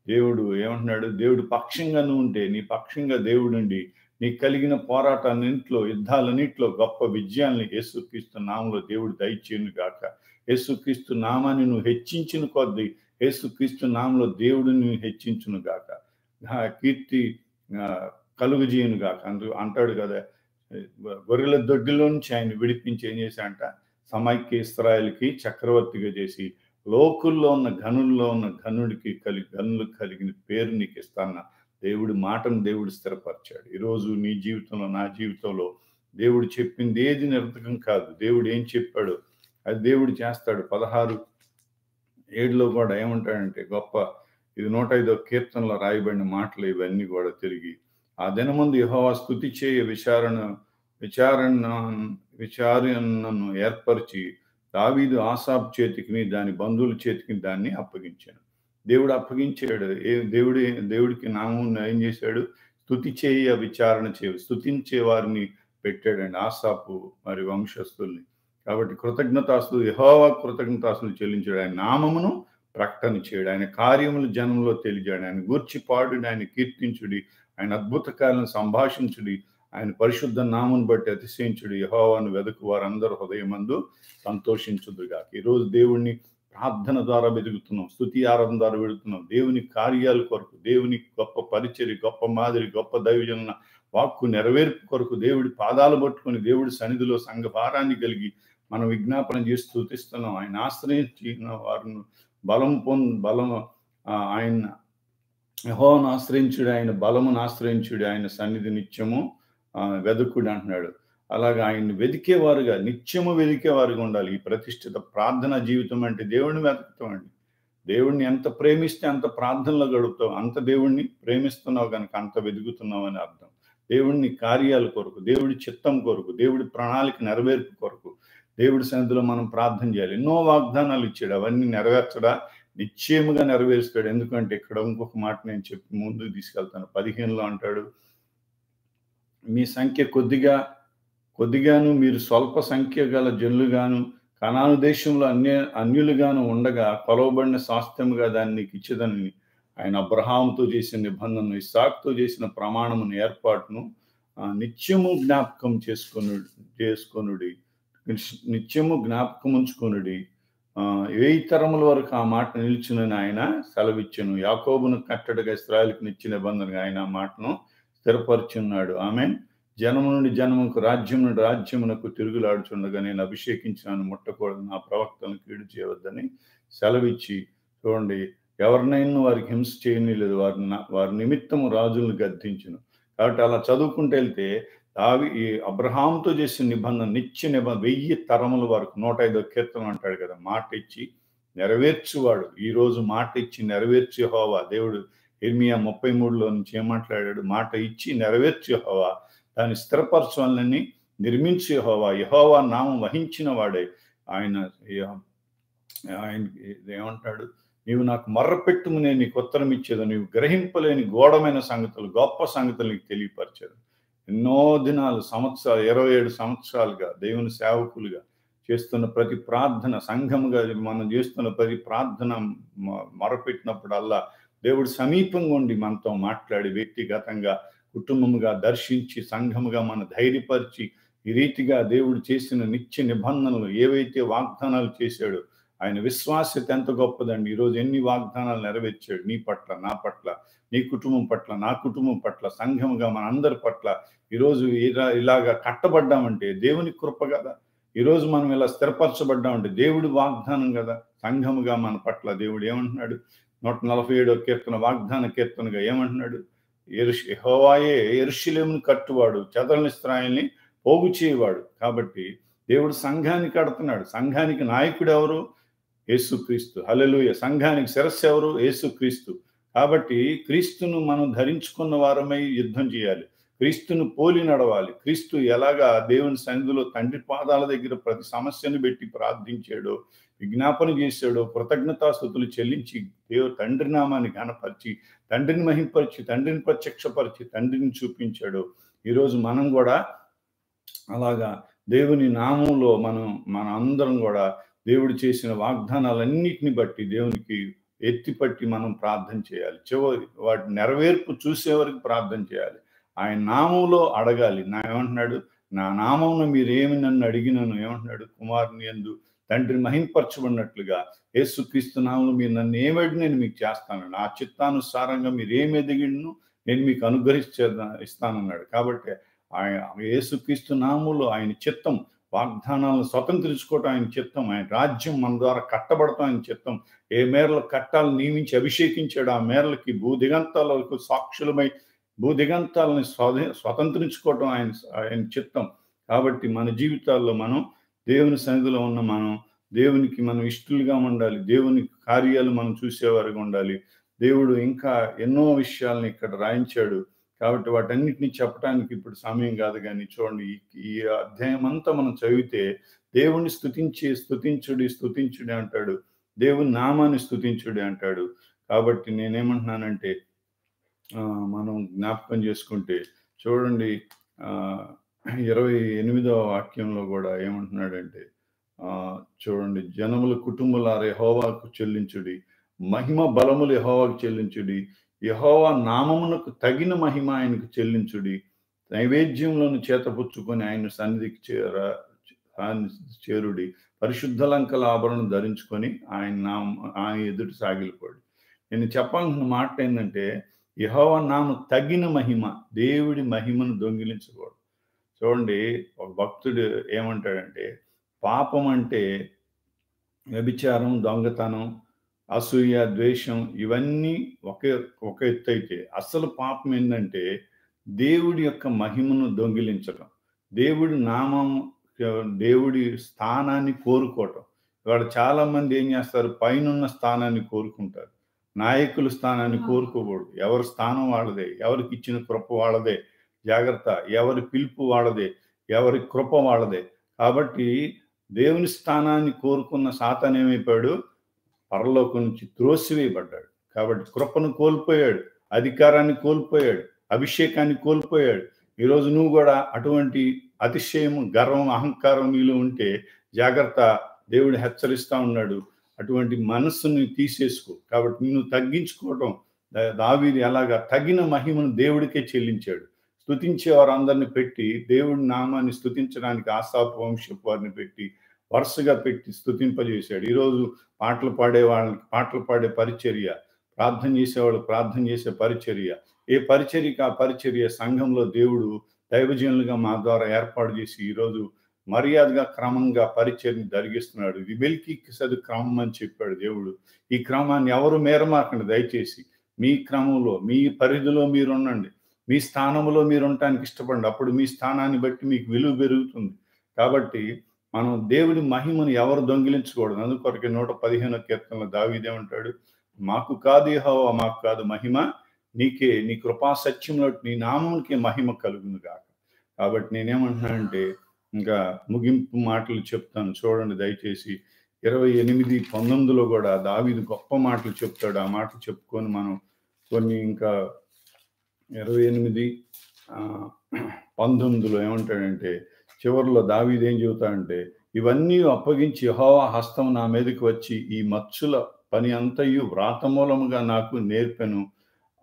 దేవుడు ఏమంటున్నాడు, దేవుడు పక్షంగా నువ్వు ఉంటే నీ పక్షంగా దేవుడుండి నీకు కలిగిన పోరాటాలన్నింటిలో యుద్ధాలన్నింటిలో గొప్ప విజయాల్ని యేసుక్రీస్తు నామంలో దేవుడు దయచేయును గాక. యేసుక్రీస్తు నామాన్ని నువ్వు హెచ్చించిన కొద్దీ యేసుక్రీస్తు నామంలో దేవుడు నువ్వు హెచ్చించును గాక. కీర్తి కలుగజేయును గాక. అంటాడు కదా, గొర్రెల దొడ్డిలో నుంచి ఆయన విడిపించి ఏం చేశాడంట, సమైక్య ఇశ్రాయేలుకి చక్రవర్తిగా చేసి లోకుల్లో ఉన్న గనుల్లో ఉన్న గనుడికి గనులకు కలిగిన పేరు నీకు ఇస్తాన్న దేవుడి మాటను దేవుడు స్థిరపరిచాడు. ఈరోజు నీ జీవితంలో, నా జీవితంలో దేవుడు చెప్పింది ఏది నిరర్థకం కాదు. దేవుడు ఏం చెప్పాడు అది దేవుడు చేస్తాడు. 16:7 కూడా ఏమంటాడంటే గొప్ప, ఇది 105వ కీర్తనలో రాయబడిన మాటలు ఇవన్నీ కూడా తిరిగి, ఆ దినమందు యెహోవా స్తుతి చేయ విచారణను ఏర్పరిచి దావీదు ఆసాపు చేతికి దాని బంధువుల చేతికి దాన్ని అప్పగించాడు. దేవుడు అప్పగించాడు. దేవుడికి నామం ఏం చేశాడు, స్తుతి చేయ విచారణ చేయ, స్తుతించే వారిని పెట్టాడండి, ఆసాపు మరి వంశస్థుల్ని. కాబట్టి కృతజ్ఞతాస్తులు, యెహోవా కృతజ్ఞతాస్తులు చెల్లించాడు. ఆయన నామమును ప్రకటన చేయడు, ఆయన కార్యములు జనంలో తెలియజేయడు, ఆయన గూర్చి పాడుడి, ఆయన కీర్తించుడి, ఆయన అద్భుత కార్యాలను సంభాషించుడి, ఆయన పరిశుద్ధ నామమును బట్టి అతిశయించుడి, యెహోవాను వెదకు వారందరూ హృదయమందు సంతోషించుదురుగాక. ఈరోజు దేవుణ్ణి ప్రార్థన ద్వారా వెతుకుతున్నాం, స్తుతి ఆరాధన ద్వారా వెళుతున్నాం. దేవుని కార్యాల కొరకు, దేవుని గొప్ప పరిచర్య, గొప్ప మాదిరి, గొప్ప దైవజన వాక్కు నెరవేర్పు కొరకు దేవుడి పాదాలు పట్టుకొని దేవుడి సన్నిధిలో సంఘ భారాన్ని కలిగి మనం విజ్ఞాపన చేసి స్తుతిస్తున్నాం. ఆయన ఆశ్రయించిన వారిని ఆయన యెహోవాను ఆశ్రయించుడు, ఆయన బలమును ఆశ్రయించుడు, ఆయన సన్నిధి నిత్యము వెదకుడు అంటున్నాడు. అలాగా ఆయన్ని వెదికేవారుగా, నిత్యము వెదికేవారుగా ఉండాలి. ఈ ప్రతిష్ఠిత ప్రార్థనా జీవితం అంటే దేవుడిని వెతుకుతాం అండి. దేవుడిని ఎంత ప్రేమిస్తే అంత ప్రార్థనలో గడుపుతావు, అంత దేవుడిని ప్రేమిస్తున్నావు కనుక అంత వెతుకుతున్నావు అని అర్థం. దేవుడిని కార్యాల కొరకు, దేవుడి చిత్తం కొరకు, దేవుడి ప్రణాళిక నెరవేర్పు కొరకు దేవుడి సన్నిధిలో మనం ప్రార్థన చేయాలి. ఎన్నో వాగ్దానాలు ఇచ్చాడు, అవన్నీ నెరవేర్చడా, నిశ్చయముగా నెరవేరుస్తాడు. ఎందుకంటే ఇక్కడ ఇంకొక మాట నేను చెప్పి ముందుకు తీసుకెళ్తాను. 15లో అంటాడు, మీ సంఖ్య కొద్దిగాను మీరు స్వల్ప సంఖ్య గల జనులుగాను కనాను దేశంలో అన్యులుగాను ఉండగా కొలవబడిన స్వాస్థ్యముగా దాన్ని నీకు ఇచ్చేదని ఆయన అబ్రహాముతో చేసిన నిబంధనను, ఇస్సాకుతో చేసిన ప్రమాణమును, ఏర్పాటును నిత్యము జ్ఞాపకం చేసుకొనుడి, నిత్యము జ్ఞాపకం ఉంచుకొనుడి, 1000 తరముల వరకు ఆ మాట నిలిచునని ఆయన సెలవిచ్చెను. యాకోబును కట్టడగా ఇశ్రాయేలుకు నిత్య నిబంధనగా ఆయన ఆ మాటను స్థిరపరుచున్నాడు. ఆమేన్. జనము నుండి జనముకు, రాజ్యం నుండి రాజ్యమునకు తిరుగులాడుచుండగా నేను అభిషేకించినాను, ముట్టకూడదు, నా ప్రవక్తలను కీడు చేయవద్దని సెలవిచ్చి, చూడండి, ఎవరినైనా వారికి హింస చేయనిలేదు, వారి నిమిత్తము రాజులను గద్దించును. కాబట్టి అలా చదువుకుంటూ వెళ్తే ఈ అబ్రహాంతో చేసిన నిబంధన, నిత్య నిబంధన 1000 తరముల వరకు. 105వ కీర్తన అంటాడు కదా, మాట ఇచ్చి నెరవేర్చువాడు. ఈరోజు మాట ఇచ్చి నెరవేర్చు యెహోవా. దేవుడు ఇర్మియా 33లో నుంచి ఏమాట్లాడాడు, మాట ఇచ్చి నెరవేర్చు యెహోవా, దాన్ని స్థిరపరచాలని నిర్మించు యెహోవా. యెహోవా నామం వహించిన వాడే ఆయన ఏమంటాడు, నీవు నాకు మర్రపెట్టుము, నేను నీకు ఉత్తరం ఇచ్చేది, నీవు గ్రహింపలేని గోడమైన సంగతులు, గొప్ప సంగతులు నీకు తెలియపరిచాడు. ఎన్నో దినాలు, సంవత్సరాలు, 27 సంవత్సరాలుగా దేవుని సేవకులుగా చేస్తున్న ప్రతి ప్రార్థన, సంఘముగా మనం చేస్తున్న ప్రతి ప్రార్థన మొరపెట్టినప్పుడల్లా దేవుడు సమీపంగా ఉండి మనతో మాట్లాడి, వ్యక్తిగతంగా, కుటుంబముగా దర్శించి, సంఘముగా మన ధైర్యపరిచి, ఈ రీతిగా దేవుడు చేసిన నిత్య నిబంధనలు, ఏవైతే వాగ్దానాలు చేశాడో, ఆయన విశ్వాస్యత ఎంత గొప్పదండి. ఈరోజు ఎన్ని వాగ్దానాలు నెరవేర్చాడు నీ పట్ల, నా పట్ల, నీ కుటుంబం పట్ల, నా కుటుంబం పట్ల, సంఘముగా మన అందరి పట్ల. ఈరోజు ఇలాగా కట్టబడ్డామంటే దేవుని కృప కదా. ఈరోజు మనం ఇలా స్థిరపరచబడ్డామంటే దేవుడి వాగ్దానం కదా. సంఘముగా మన పట్ల దేవుడు ఏమంటున్నాడు, 147వ కీర్తన వాగ్దాన కీర్తనగా ఏమంటున్నాడు, యెహోవాయే యెరూషలేమును కట్టువాడు, చెదరని ఇశ్రాయేలుని పోగు చేయవాడు. కాబట్టి దేవుడు సంఘాన్ని కడుతున్నాడు. సంఘానికి నాయకుడు ఎవరు? యేసుక్రీస్తు. హల్లెలూయా. సంఘానికి శిరస్సు ఎవరు? యేసుక్రీస్తు. కాబట్టి క్రీస్తును మనం ధరించుకున్న వారమై యుద్ధం చేయాలి, క్రీస్తును పోలి నడవాలి. క్రీస్తు ఎలాగా దేవుని సన్నిధిలో తండ్రి పాదాల దగ్గర ప్రతి సమస్యను పెట్టి ప్రార్థించాడో, విజ్ఞాపన చేశాడో, కృతజ్ఞతాస్తుతులు చెల్లించి తండ్రి నామాన్ని ఘనపరిచి, తండ్రిని మహింపరిచి, తండ్రిని ప్రత్యక్షపరిచి, తండ్రిని చూపించాడో, ఈరోజు మనం కూడా అలాగా దేవుని నామంలో మన అందరం కూడా దేవుడు చేసిన వాగ్దానాలన్నిటిని బట్టి దేవునికి ఎత్తిపట్టి మనం ప్రార్థన చేయాలి. వాటి నెరవేర్పు చూసే వరకు ప్రార్థన చేయాలి. ఆయన నామంలో అడగాలి. ఏమంటున్నాడు? నా నామమున మీరేమి నన్ను అడిగినను ఏమంటున్నాడు? కుమారుని యందు తండ్రి మహిమపరచబడినట్లుగా యేసుక్రీస్తు నామములో మీరు నన్ను ఏమడిగినా నేను మీకు చేస్తాను. నా చిత్తానుసారంగా మీరు ఏమి అడిగినను నేను మీకు ఇస్తానన్నాడు. కాబట్టి ఆయన యేసుక్రీస్తు నామములో ఆయన చిత్తం, వాగ్దానాలను స్వతంత్రించుకోవటం ఆయన చిత్తం, ఆయన రాజ్యం మన ద్వారా కట్టబడటం ఆయన చిత్తం. ఏ మేరలు కట్టాలని నియమించి అభిషేకించాడు ఆ మేరలకి భూదిగంతాల వరకు సాక్షులమై భూదిగంతాలని స్వతంత్రించుకోవటం ఆయన చిత్తం. కాబట్టి మన జీవితాల్లో మనం దేవుని సన్నిధిలో ఉన్న మనం దేవునికి మనం ఇష్టలుగా ఉండాలి. దేవుని కార్యాలు మనం చూసేవారుగా ఉండాలి. దేవుడు ఇంకా ఎన్నో విషయాలను ఇక్కడ రాయించాడు. కాబట్టి వాటన్నిటిని చెప్పడానికి ఇప్పుడు సమయం కాదు. కానీ చూడండి, ఈ అధ్యాయం అంతా మనం చదివితే దేవుణ్ణి స్తుతించుడి అంటాడు. దేవుని నామాన్ని స్తుతించుడి అంటాడు. కాబట్టి నేనేమంటున్నానంటే మనం జ్ఞాపకం చేసుకుంటే చూడండి, 28వ వాక్యంలో కూడా ఏమంటున్నాడంటే చూడండి, జనముల కుటుంబలారా యెహోవాకు చెల్లించుడి, మహిమ బలములు యెహోవాకు చెల్లించుడి, యెహోవా నామమునకు తగిన మహిమ ఆయనకు చెల్లించుడి, నైవేద్యంలోను చేతపుచ్చుకొని ఆయన సన్నిధికి చేరుడి, పరిశుద్ధలంకల ఆభరణం ధరించుకొని ఆయన ఎదుట సాగిలిపోడు. నేను చెప్పాల్సిన మాట ఏంటంటే, యెహోవా నామం తగిన మహిమ, దేవుడి మహిమను దొంగిలించకూడదు. చూడండి, ఒక భక్తుడు ఏమంటాడంటే, పాపం అంటే వ్యభిచారం, దొంగతనం, అసూయ, ద్వేషం ఇవన్నీ ఒక ఎత్తు అయితే, అసలు పాపం ఏంటంటే దేవుడి యొక్క మహిమను దొంగిలించడం, దేవుడి నామం, దేవుడి స్థానాన్ని కోరుకోవటం. ఇవాళ చాలా మంది ఏం చేస్తారు? పైనున్న స్థానాన్ని కోరుకుంటారు, నాయకుల స్థానాన్ని కోరుకోకూడదు. ఎవరి స్థానం వాళ్ళదే, ఎవరికి ఇచ్చిన కృప వాళ్ళదే. జాగ్రత్త, ఎవరి పిలుపు వాళ్ళదే, ఎవరి కృప వాళ్ళదే. కాబట్టి దేవుని స్థానాన్ని కోరుకున్న సాతాను ఏమైపోయాడు? పరలోకం నుంచి త్రోసివేయబడ్డాడు. కాబట్టి కృపను కోల్పోయాడు, అధికారాన్ని కోల్పోయాడు, అభిషేకాన్ని కోల్పోయాడు. ఈరోజు నువ్వు కూడా అటువంటి అతిశయం, గర్వం, అహంకారం నీలో ఉంటే జాగ్రత్త, దేవుడు హెచ్చరిస్తా ఉన్నాడు. అటువంటి మనస్సుని తీసేసుకో. కాబట్టి నిన్ను తగ్గించుకోవటం, దావీదు ఎలాగా తగిన మహిమను దేవుడికే చెల్లించాడు. స్తుతించే వారందరిని పెట్టి, దేవుడి నామాన్ని స్తుతించడానికి ఆసాపు వంశపు వారిని పెట్టి, వరుసగా పెట్టి స్తుతింపజేశాడు. ఈరోజు పాటలు పాడే వాళ్ళకి పాటలు పాడే పరిచర్య, ప్రార్థన చేసేవాళ్ళు ప్రార్థన చేసే పరిచర్య, ఏ పరిచర్యకి ఆ పరిచర్య సంఘంలో దేవుడు దైవజనులుగా మా ద్వారా ఏర్పాటు చేసి ఈరోజు మర్యాదగా క్రమంగా పరిచర్ని జరిగిస్తున్నాడు. ఇది మెల్కీసెదెకు క్రమం అని చెప్పాడు దేవుడు. ఈ క్రమాన్ని ఎవరు మేరమాకండి దయచేసి. మీ క్రమంలో, మీ పరిధిలో మీరు ఉండండి, మీ స్థానంలో మీరు ఉండటానికి ఇష్టపడండి. అప్పుడు మీ స్థానాన్ని బట్టి మీకు విలువ పెరుగుతుంది. కాబట్టి మనం దేవుడి మహిమను ఎవరు దొంగిలించకూడదు. అందుకొరకే 115వ కీర్తనలో దావీదేమంటాడు? మాకు కాదు యెహోవా, మాకు కాదు మహిమ నీకే, నీ కృపా సత్యంలో నీ నామమునికే మహిమ కలుగును గాక. కాబట్టి నేనేమంటున్నానంటే, ఇంకా ముగింపు మాటలు చెప్తాను చూడండి దయచేసి. 28:19లో కూడా దావీదు గొప్ప మాటలు చెప్తాడు. ఆ మాటలు చెప్పుకొని మనం కొన్ని ఇంకా 28:19లో ఏమంటాడంటే, చివరిలో దావీదు ఏం చెబుతాడంటే, ఇవన్నీ అప్పగించి యెహోవా హస్తం నా మీదకి వచ్చి ఈ మచ్చుల పని అంతయు వ్రాతమూలముగా నాకు నేర్పెను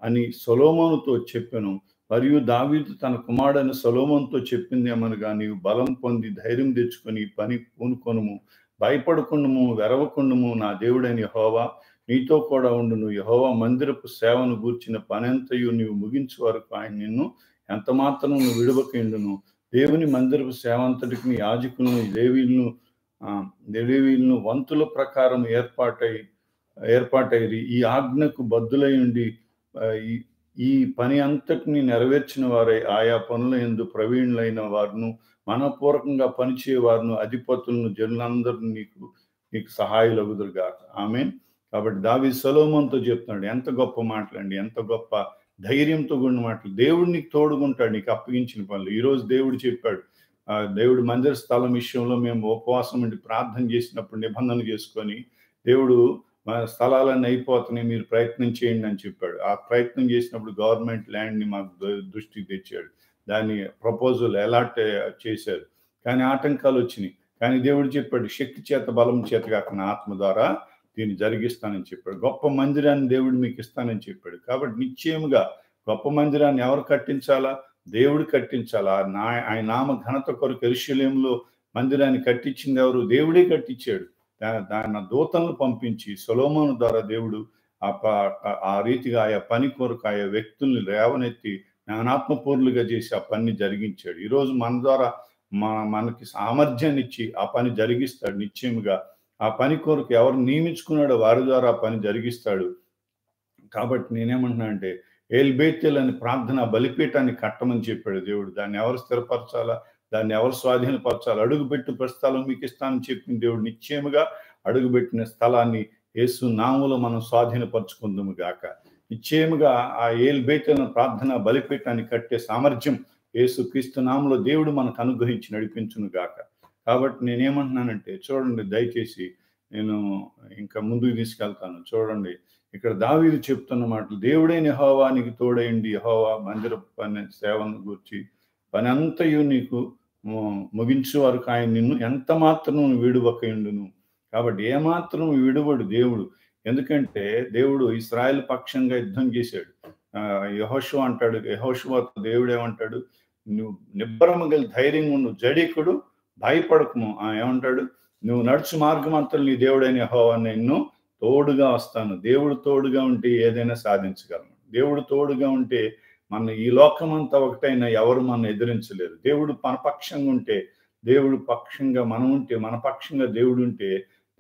అని సొలొమోనుతో చెప్పెను. మరియు దావీదు తన కుమారుడైన సొలొమోనుతో చెప్పిందేమనగా, నీవు బలం పొంది ధైర్యం తెచ్చుకొని పని పూనుకొనుము, భయపడకుండుము, వెరవకుండుము, నా దేవుడైన యెహోవా నీతో కూడా ఉండును. యెహోవా మందిరపు సేవను గూర్చిన పనంతయు నీవు ముగించు వరకు ఆయన నిన్ను ఎంత మాత్రం నువ్వు విడవకుండును. దేవుని మందిరపు సేవంతటికి యాజకులను లేవీయులను వంతుల ప్రకారం ఏర్పాటైరి ఈ ఆజ్ఞకు బద్దులై ఉండి ఈ పని అంతటిని నెరవేర్చిన వారై ఆయా పనుల యందు ప్రవీణులైన వారును, మనపూర్వకంగా పనిచేయ వారును, అధిపతులను, జనులందరూ నీకు సహాయులగుదురుగాక. ఆమేన్. కాబట్టి దావీదు సొలొమోనుతో చెప్తున్నాడు. ఎంత గొప్ప మాటలండి, ఎంత గొప్ప ధైర్యంతో కూడిన మాటలు. దేవుడు నీకు తోడుగుంటాడు నీకు అప్పగించిన పనులు. ఈరోజు దేవుడు చెప్పాడు, దేవుడు మందిర స్థలం విషయంలో మేము ఉపవాసం ఉండి ప్రార్థన చేసినప్పుడు నిబంధన చేసుకొని, దేవుడు మన స్థలాలన్నీ అయిపోతున్నాయి, మీరు ప్రయత్నం చేయండి అని చెప్పాడు. ఆ ప్రయత్నం చేసినప్పుడు గవర్నమెంట్ ల్యాండ్ని మాకు దృష్టికి తెచ్చాడు. దాన్ని ప్రపోజల్ అలాట్ చేశారు. కానీ ఆటంకాలు వచ్చినాయి. కానీ దేవుడు చెప్పాడు, శక్తి చేత బలం చేత కాక నా ఆత్మ ద్వారా దీన్ని జరిగిస్తానని చెప్పాడు. గొప్ప మందిరాన్ని దేవుడు మీకు ఇస్తానని చెప్పాడు. కాబట్టి నిశ్చయముగా గొప్ప మందిరాన్ని ఎవరు కట్టించాలా? దేవుడు కట్టించాలా. ఆయన నామ ఘనత కొరకు యెరూషలేములో మందిరాన్ని కట్టించింది ఎవరు? దేవుడే కట్టించాడు. దాని దూతలను పంపించి సొలొమోను ద్వారా దేవుడు ఆ రీతిగా ఆయా పని కొరకు ఆయా వ్యక్తుల్ని లేవనెత్తి జ్ఞానాత్మపూర్లుగా చేసి ఆ పనిని జరిగించాడు. ఈరోజు మన ద్వారా మనకి సామర్థ్యాన్ని ఇచ్చి ఆ పని జరిగిస్తాడు. నిశ్చయముగా ఆ పని కొరకు ఎవరు నియమించుకున్నాడో వారి ద్వారా ఆ పని జరిగిస్తాడు. కాబట్టి నేనేమంటున్నా అంటే ఏల్ బేతేల్ అని ప్రార్థన బలిపీఠాన్ని కట్టమని చెప్పాడు దేవుడు. దాన్ని ఎవరు స్థిరపరచాలా? దాన్ని ఎవరు స్వాధీనపరచాలి? అడుగుపెట్టు ప్రస్థలం మీకు ఇస్తానని చెప్పిన దేవుడు నిశ్చయముగా అడుగుపెట్టిన స్థలాన్ని యేసు నామములో మనం స్వాధీనపరచుకుందుము గాక. నిశ్చయముగా ఆ ఏల్ బేతేల్ ప్రార్థన బలిపీఠాన్ని కట్టే సామర్థ్యం యేసు క్రీస్తు నామములో దేవుడు మనకు అనుగ్రహించి నడిపించును గాక. కాబట్టి నేనేమంటున్నానంటే చూడండి, దయచేసి నేను ఇంకా ముందుకు తీసుకెళ్తాను. చూడండి, ఇక్కడ దావీదు చెప్తున్న మాటలు, దేవుడైన యెహోవా నీకు తోడైండి, యెహోవా మందిర పని సేవను గూర్చి పని అంతయు నీకు ముగించే వరకు ఆయన నిన్ను ఎంత మాత్రం విడువకయుండును. కాబట్టి ఏమాత్రం విడువడు దేవుడు. ఎందుకంటే దేవుడు ఇశ్రాయేలు పక్షంగా యుద్ధం చేశాడు. యెహోషువ అంటాడు, యెహోషువతో దేవుడు ఏమంటాడు? నువ్వు నిబ్బరము గల ధైర్యంగా ఉండు, జడికుడు, భయపడకము. ఏమంటాడు? నువ్వు నడుచు మార్గం అంతా నీ దేవుడైన యెహోవా నిన్ను తోడుగా వస్తాను. దేవుడు తోడుగా ఉంటే ఏదైనా సాధించగలను. దేవుడు తోడుగా ఉంటే మన ఈ లోకమంతా ఒకటైనా ఎవరు మనం ఎదిరించలేరు. దేవుడు మన పక్షంగా ఉంటే, దేవుడు పక్షంగా మనం ఉంటే, మన పక్షంగా దేవుడు ఉంటే,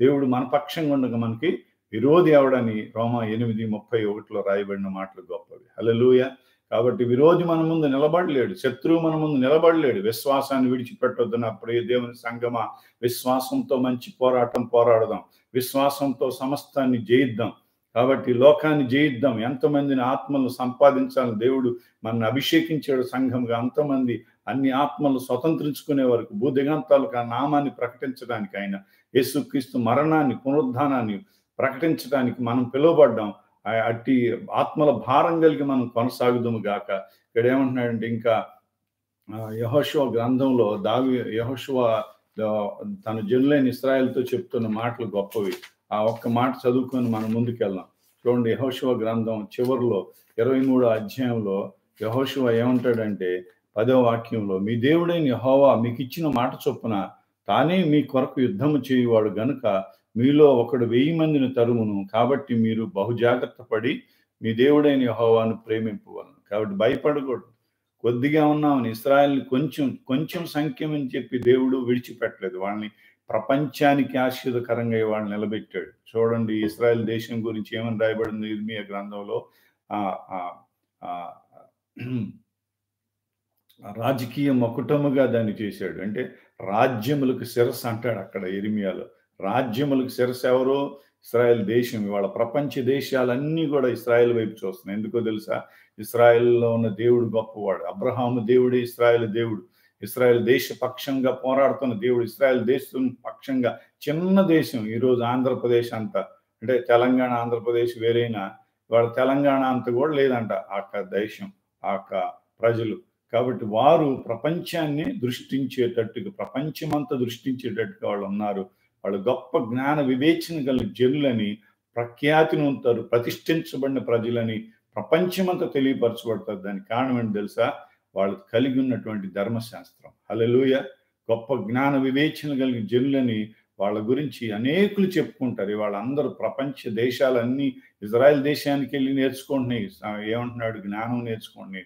దేవుడు మన పక్షంగా ఉండగా మనకి విరోధి ఎవడని రోమా 8:31లో రాయబడిన మాటలు గొప్పవి. హల్లెలూయా. కాబట్టి విరోధి మన ముందు నిలబడలేడు, శత్రువు మన ముందు నిలబడలేడు. విశ్వాసాన్ని విడిచిపెట్టొద్దని అప్పుడే దేవుని సంగమా, విశ్వాసంతో మంచి పోరాడదాం. విశ్వాసంతో సమస్తాన్ని జయిద్దాం. కాబట్టి లోకాన్ని జయిద్దాం. ఎంతమందిని ఆత్మలను సంపాదించాలని దేవుడు మనల్ని అభిషేకించాడు సంఘంగా. అంతమంది అన్ని ఆత్మలు స్వతంత్రించుకునే వరకు భూదిగంతాలకు ఆ నామాన్ని ప్రకటించడానికి, ఆయన యేసుక్రీస్తు మరణాన్ని పునరుద్ధానాన్ని ప్రకటించడానికి మనం పిలువబడ్డాం. అట్టి ఆత్మల భారం కలిగి మనం కొనసాగుదాము గాక. ఇక్కడ ఏమంటున్నాడంటే ఇంకా యెహోషువ గ్రంథంలో యెహోషువ తన జనులైన ఇశ్రాయేలుతో చెప్తున్న మాటలు గొప్పవి. ఆ ఒక్క మాట చదువుకొని మనం ముందుకెళ్దాం. చూడండి, యెహోషువ గ్రంథం చివరిలో 23వ అధ్యాయంలో యెహోషువ ఏమంటాడంటే 10వ వాక్యంలో, మీ దేవుడైన యెహోవా మీకు ఇచ్చిన మాట చొప్పున తానే మీ కొరకు యుద్ధము చేయువాడు గనుక మీలో ఒకడు 1000 మందిని తరుమును. కాబట్టి మీరు బహుజాగ్రత్త పడి మీ దేవుడైన యెహోవాను ప్రేమింపవలను. కాబట్టి భయపడకూడదు. కొద్దిగా ఉన్నామని ఇశ్రాయేల్ని కొంచెం సంఖ్యమని చెప్పి దేవుడు విడిచిపెట్టలేదు. వాళ్ళని ప్రపంచానికి ఆశీర్వదకరంగా వాళ్ళని నిలబెట్టాడు. చూడండి, ఇశ్రాయేల్ దేశం గురించి ఏమని రాయబడింది ఇర్మియా గ్రంథంలో? రాజకీయ మకుటముగా దాన్ని చేశాడు. అంటే రాజ్యములకు శిరస్సు అంటాడు అక్కడ ఇర్మియాలో. రాజ్యములకు శిరస్సు ఎవరు? ఇశ్రాయేల్ దేశం. ఇవాళ ప్రపంచ దేశాలన్నీ కూడా ఇశ్రాయేల్ వైపు చూస్తున్నాయి. ఎందుకో తెలుసా? ఇశ్రాయేల్లో ఉన్న దేవుడు గొప్పవాడు. అబ్రహాము దేవుడే ఇశ్రాయేల్ దేవుడు. ఇశ్రాయేల్ దేశ పక్షంగా పోరాడుతున్న దేవుడు. ఇశ్రాయేల్ దేశం పక్షంగా చిన్న దేశం. ఈరోజు ఆంధ్రప్రదేశ్ అంతా, అంటే తెలంగాణ ఆంధ్రప్రదేశ్ వేరైనా వాళ్ళ తెలంగాణ అంత కూడా లేదంట ఆ దేశం, ఆ ప్రజలు. కాబట్టి వారు ప్రపంచాన్ని దృష్టించేటట్టుగా, ప్రపంచమంతా దృష్టించేటట్టుగా వాళ్ళు ఉన్నారు. వాళ్ళు గొప్ప జ్ఞాన వివేచన గల జనులని ప్రఖ్యాతిని ఉంటారు, ప్రతిష్ఠించబడిన ప్రజలని ప్రపంచమంతా తెలియపరచబడతారు. దానికి కారణం ఏంటి తెలుసా? వాళ్ళు కలిగి ఉన్నటువంటి ధర్మశాస్త్రం. హల్లెలూయా. గొప్ప జ్ఞాన వివేచన కలిగిన జనులని వాళ్ళ గురించి అనేకులు చెప్పుకుంటారు. వాళ్ళందరూ ప్రపంచ దేశాలన్నీ ఇజ్రాయెల్ దేశానికి వెళ్ళి నేర్చుకుంటున్నాయి. ఏమంటున్నాడు? జ్ఞానం నేర్చుకోండి.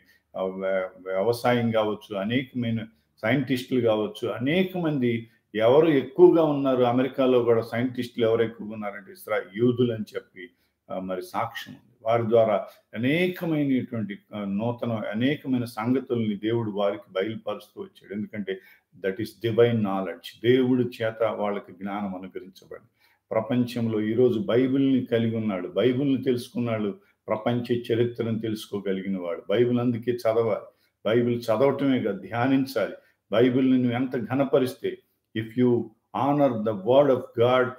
వ్యవసాయం కావచ్చు, అనేకమైన సైంటిస్టులు కావచ్చు, అనేక మంది. ఎవరు ఎక్కువగా ఉన్నారు అమెరికాలో కూడా సైంటిస్టులు ఎవరు ఎక్కువగా ఉన్నారంటే యూదులు అని చెప్పి మరి సాక్ష్యం ఉంది. వారి ద్వారా అనేకమైనటువంటి అనేకమైన సంగతుల్ని దేవుడు వారికి బయలుపరుస్తూ వచ్చాడు. ఎందుకంటే దట్ ఈస్ డివైన్ నాలెడ్జ్. దేవుడి చేత వాళ్ళకి జ్ఞానం అనుగ్రహించబడింది. ప్రపంచంలో ఈరోజు బైబిల్ని కలిగి ఉన్నాడు, బైబిల్ని తెలుసుకున్నాడు, ప్రపంచ చరిత్రను తెలుసుకోగలిగిన వాడు. బైబిల్ అందుకే చదవాలి. బైబిల్ చదవటమే కాదు, ధ్యానించాలి. బైబిల్ని నువ్వు ఎంత ఘనపరిస్తే, if you honour the word of God,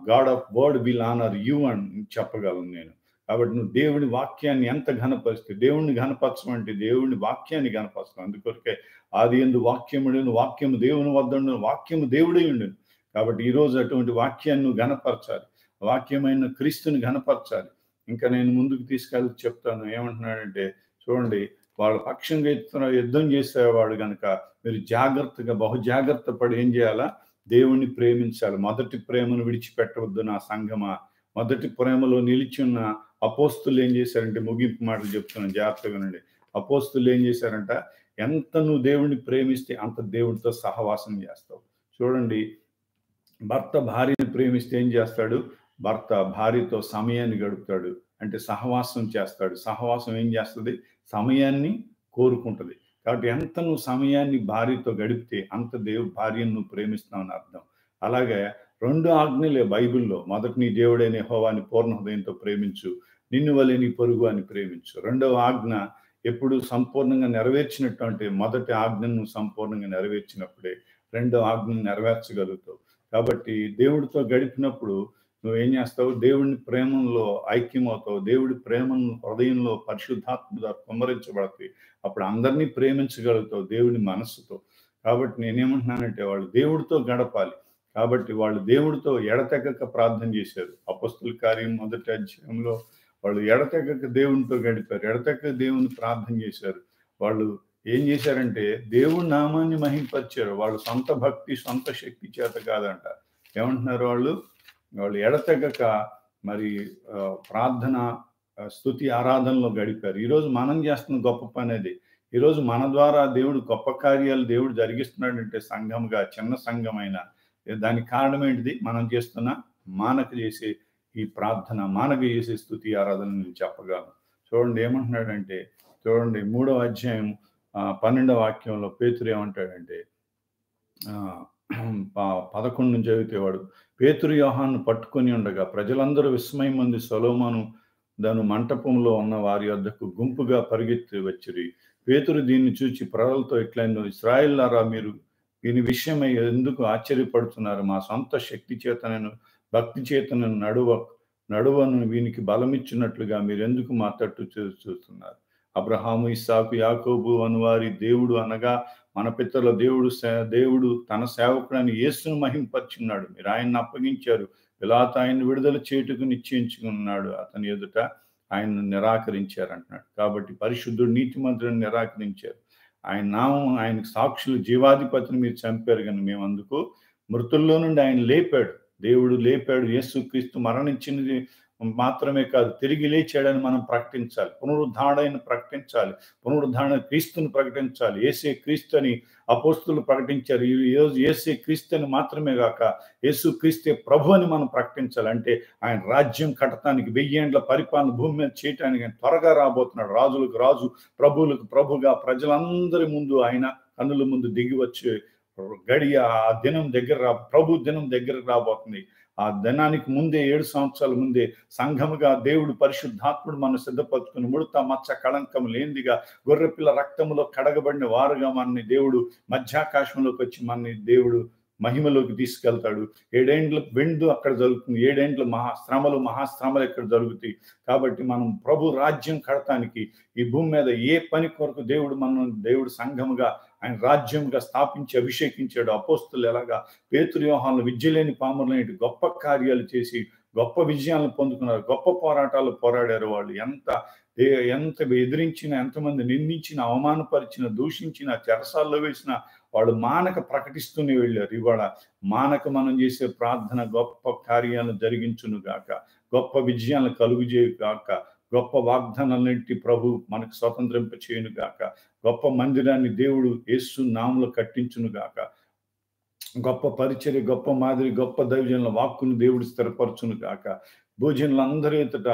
God of word will honour you అని చెప్పగలను నేను. కాబట్టి నువ్వు దేవుని వాక్యాన్ని ఎంత ఘనపరిస్తే, దేవుణ్ణి ఘనపరచమంటే దేవుని వాక్యాన్ని ఘనపరచడం. అందుకొరకే ఆదియందు వాక్యముండెను, వాక్యము దేవుని వద్ద ఉండెను, వాక్యము దేవుడై ఉండెను. కాబట్టి ఈరోజు అటువంటి వాక్యాన్ని నువ్వు ఘనపరచాలి. వాక్యమైన క్రీస్తుని ఘనపరచాలి. ఇంకా నేను ముందుకు తీసుకెళ్ళి చెప్తాను. ఏమంటున్నాడంటే చూడండి, వాళ్ళ పక్షంగా యుద్ధం చేసేవాడు గనుక మీరు జాగ్రత్తగా బహు జాగ్రత్త పడి ఏం చేయాలా? దేవుణ్ణి ప్రేమించాలి. మొదటి ప్రేమను విడిచిపెట్టవద్దు నా సంఘమా. మొదటి ప్రేమలో నిలిచి ఉన్న అపోస్తులు ఏం చేశారంటే, ముగింపు మాటలు చెప్తున్నాను జాగ్రత్తగా వినండి. అపోస్తులు ఏం చేశారంట, ఎంత నువ్వు దేవుణ్ణి ప్రేమిస్తే అంత దేవుడితో సహవాసం చేస్తావు. చూడండి, భర్త భార్యని ప్రేమిస్తే ఏం చేస్తాడు? భర్త భార్యతో సమయాన్ని గడుపుతాడు. అంటే సహవాసం చేస్తాడు. సహవాసం ఏం చేస్తది? సమయాన్ని కోరుకుంటది. కాబట్టి ఎంత నువ్వు సమయాన్ని భార్యతో గడిపితే అంత భార్యను నువ్వు ప్రేమిస్తున్నావని అర్థం. అలాగే 2 ఆజ్ఞలే బైబిల్‌లో. మొదట నీ దేవుడైన యెహోవాని పూర్ణ హృదయంతో ప్రేమించు. నిన్ను వలె నీ పొరుగు అని ప్రేమించు. రెండవ ఆజ్ఞ ఎప్పుడు సంపూర్ణంగా నెరవేర్చినట్టు అంటే మొదటి ఆజ్ఞను నువ్వు సంపూర్ణంగా నెరవేర్చినప్పుడే రెండో ఆజ్ఞను నెరవేర్చగలుగుతావు. కాబట్టి దేవుడితో గడిపినప్పుడు నువ్వేం చేస్తావు? దేవుని ప్రేమలో ఐక్యమవుతావు. దేవుడి ప్రేమను హృదయంలో పరిశుద్ధాత్మ ద్వారా కుమ్మరించబడతాయి. అప్పుడు అందరినీ ప్రేమించగలుగుతావు దేవుని మనస్సుతో. కాబట్టి నేనేమంటున్నానంటే వాళ్ళు దేవుడితో గడపాలి. కాబట్టి వాళ్ళు దేవుడితో ఎడతెగక ప్రార్థన చేశారు. అపొస్తలుల కార్యం మొదటి అధ్యాయంలో వాళ్ళు ఎడతెగక దేవునితో గడిపారు. ఎడతెగక దేవుని ప్రార్థన చేశారు. వాళ్ళు ఏం చేశారంటే దేవుడి నామాన్ని మహింపరిచారు. వాళ్ళు సొంత భక్తి, సొంత శక్తి చేత కాదంట. ఏమంటున్నారు వాళ్ళు? వాళ్ళు ఎడతెగక మరి ప్రార్థన, స్తుతి, ఆరాధనలో గడిపారు. ఈరోజు మనం చేస్తున్న గొప్ప పని అది. ఈరోజు మన ద్వారా దేవుడు గొప్ప కార్యాలు దేవుడు జరిగిస్తున్నాడంటే సంఘంగా, చిన్న సంఘమైన దానికి కారణం ఏంటిది? మనం చేస్తున్న మానక చేసే ఈ ప్రార్థన, మానక చేసే స్తుతి ఆరాధన నేను చెప్పగలను. చూడండి ఏమంటున్నాడంటే, చూడండి 3వ అధ్యాయం 12వ వాక్యంలో పేతురు ఏమంటాడంటే 11 నుంచి చదివితే వాడు పేతురు యోహాను పట్టుకొని ఉండగా ప్రజలందరూ విస్మయం పొంది సొలొమోను దాని మంటపంలో ఉన్న వారి వద్దకు గుంపుగా పరిగెత్తి వచ్చిరి. పేతురు దీన్ని చూచి ప్రజలతో ఇట్లైందో, ఇశ్రాయేలులారా, మీరు దీని విషయమై ఎందుకు ఆశ్చర్యపడుతున్నారు? మా సొంత శక్తి చేతనను భక్తి చేతనను నడువను వీనికి బలమిచ్చినట్లుగా మీరెందుకు మా తట్టు చూస్తున్నారు? అబ్రహాము, ఇస్సాకు, యాకోబు అను వారి దేవుడు అనగా మన పితరుల దేవుడు తన సేవకుడని యేసును మహింపరిచున్నాడు. మీరు ఆయన్ని అప్పగించారు. పిలాతు ఆయన్ని విడుదల చేయుటకు నిశ్చయించుకున్నాడు. అతని ఎదుట ఆయన్ను నిరాకరించారు అంటున్నాడు. కాబట్టి పరిశుద్ధుడు నీతిమంతుడిని నిరాకరించారు. ఆయన నామం, ఆయనకు సాక్షులు, జీవాధిపతిని మీరు చంపారు కానీ మేము అందుకు మృతుల్లో నుండి ఆయన లేపాడు. దేవుడు లేపాడు. యేసుక్రీస్తు మరణించినది మాత్రమే కాదు, తిరిగి లేచాడని మనం ప్రకటించాలి. పునరుద్ధారణను ప్రకటించాలి. పునరుద్ధారణ క్రీస్తుని ప్రకటించాలి. యేసే క్రీస్తు అని అపోస్తులు ప్రకటించారు. ఈరోజు యేసే క్రీస్తు అని మాత్రమే కాక యేసు క్రీస్తే ప్రభు అని మనం ప్రకటించాలి. అంటే ఆయన రాజ్యం కట్టడానికి 1000 ఏండ్ల పరిపాలన భూమి మీద చేయటానికి ఆయన త్వరగా రాబోతున్నాడు. రాజులకు రాజు, ప్రభువులకు ప్రభుగా ప్రజలందరి ముందు ఆయన కన్నుల ముందు దిగి వచ్చే గడియ, ఆ దినం ప్రభు దినం దగ్గరకు రాబోతుంది. ఆ దినానికి ముందే 7 సంవత్సరాల ముందే సంఘముగా దేవుడు పరిశుద్ధాత్ముడు మనం సిద్ధపరచుకుని ముడత, మచ్చ, కళంకం లేనిదిగా గొర్రెపిల్ల రక్తములో కడగబడిన వారుగా మనని దేవుడు మధ్యాకాశంలోకి వచ్చి మనని దేవుడు మహిమలోకి తీసుకెళ్తాడు. 7 ఏండ్ల వెండు అక్కడ జరుగుతుంది. 7 ఏండ్ల మహాశ్రమలు ఇక్కడ జరుగుతాయి. కాబట్టి మనం ప్రభు రాజ్యం కడటానికి ఈ భూమి మీద ఏ పని కొరకు దేవుడు సంఘముగా ఆయన రాజ్యంగా స్థాపించి అభిషేకించాడు. అపోస్తులు ఎలాగా పేతురు యోహానులు విద్యలేని పామరులైన గొప్ప కార్యాలు చేసి గొప్ప విజయాలను పొందుకున్నారు. గొప్ప పోరాటాలు పోరాడారు. వాళ్ళు ఎంత ఎదిరించిన, ఎంతమంది నిందించిన, అవమానపరిచిన, దూషించిన, చెరసాల్లో వేసిన వాళ్ళు మానక ప్రకటిస్తూనే వెళ్ళారు. ఇవాళ మానక మనం చేసే ప్రార్థన గొప్ప కార్యాలను జరిగించును గాక, గొప్ప విజయాలను కలుగుజేయు గాక, గొప్ప వాగ్దానాలన్నింటి ప్రభు మనకు స్వతంత్రింప చేయును గాక, గొప్ప మందిరాన్ని దేవుడు యేసు నామములో కట్టించును గాక, గొప్ప పరిచర్య, గొప్ప మాదిరి, గొప్ప దైవజనుల వాక్కును దేవుడు స్థిరపరచును గాక, భూజనులందరి ఎదుట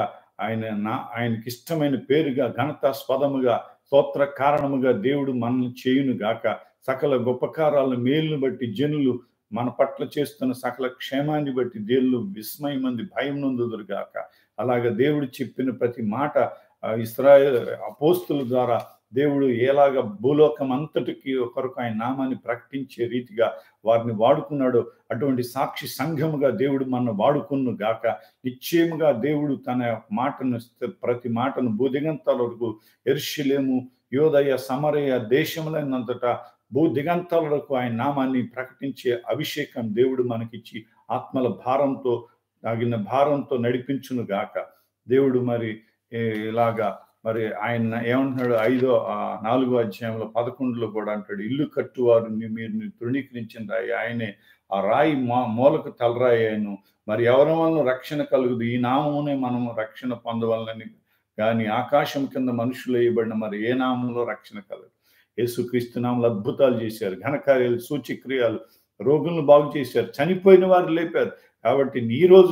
ఆయనకి ఇష్టమైన పేరుగా, ఘనతాస్పదముగా, స్తోత్ర కారణముగా దేవుడు మనల్ని చేయును గాక. సకల గొప్పకారాలను మేలును బట్టి జనులు మన పట్ల చేస్తున్న సకల క్షేమాన్ని బట్టి దేవుళ్ళు విస్మయం మంది భయం నొందుదురు గాక. అలాగా దేవుడు చెప్పిన ప్రతి మాట ఇశ్రాయేలు అపోస్తుల ద్వారా దేవుడు ఎలాగ భూలోకం అంతటికి కొరకు ఆయన నామాన్ని ప్రకటించే రీతిగా వారిని వాడుకున్నాడో అటువంటి సాక్షి సంఘముగా దేవుడు మన వాడుకును గాక. నిశ్చయముగా దేవుడు తన మాటను, ప్రతి మాటను భూదిగంతాల వరకు, యెరూషలేము, యోదయ, సమరయ దేశములైనంతటా భూదిగంతాల వరకు ఆయన నామాన్ని ప్రకటించే అభిషేకం దేవుడు మనకిచ్చి ఆత్మల భారంతో తగిన భారంతో నడిపించును గాక. దేవుడు మరి ఇలాగా మరి ఆయన ఏమంటున్నాడు 4వ అధ్యాయంలో 11లో కూడా అంటాడు, ఇల్లు కట్టువారు మీరు తృణీకరించిన రాయి ఆయనే, ఆ రాయి మూలకు తలరాయి అయ్యను. మరి ఎవరి వలన రక్షణ కలుగుదు, ఈ నామమునే మనము రక్షణ పొందవలనని గాని ఆకాశం కింద మనుషులు వేయబడిన మరి ఏ నామంలో రక్షణ కలదు. యేసుక్రీస్తు నామములో అద్భుతాలు చేశారు, ఘనకార్యాలు, సూచక్రియాలు, రోగులను బాగు చేశారు, చనిపోయిన వారు లేపారు. కాబట్టి ఈ రోజు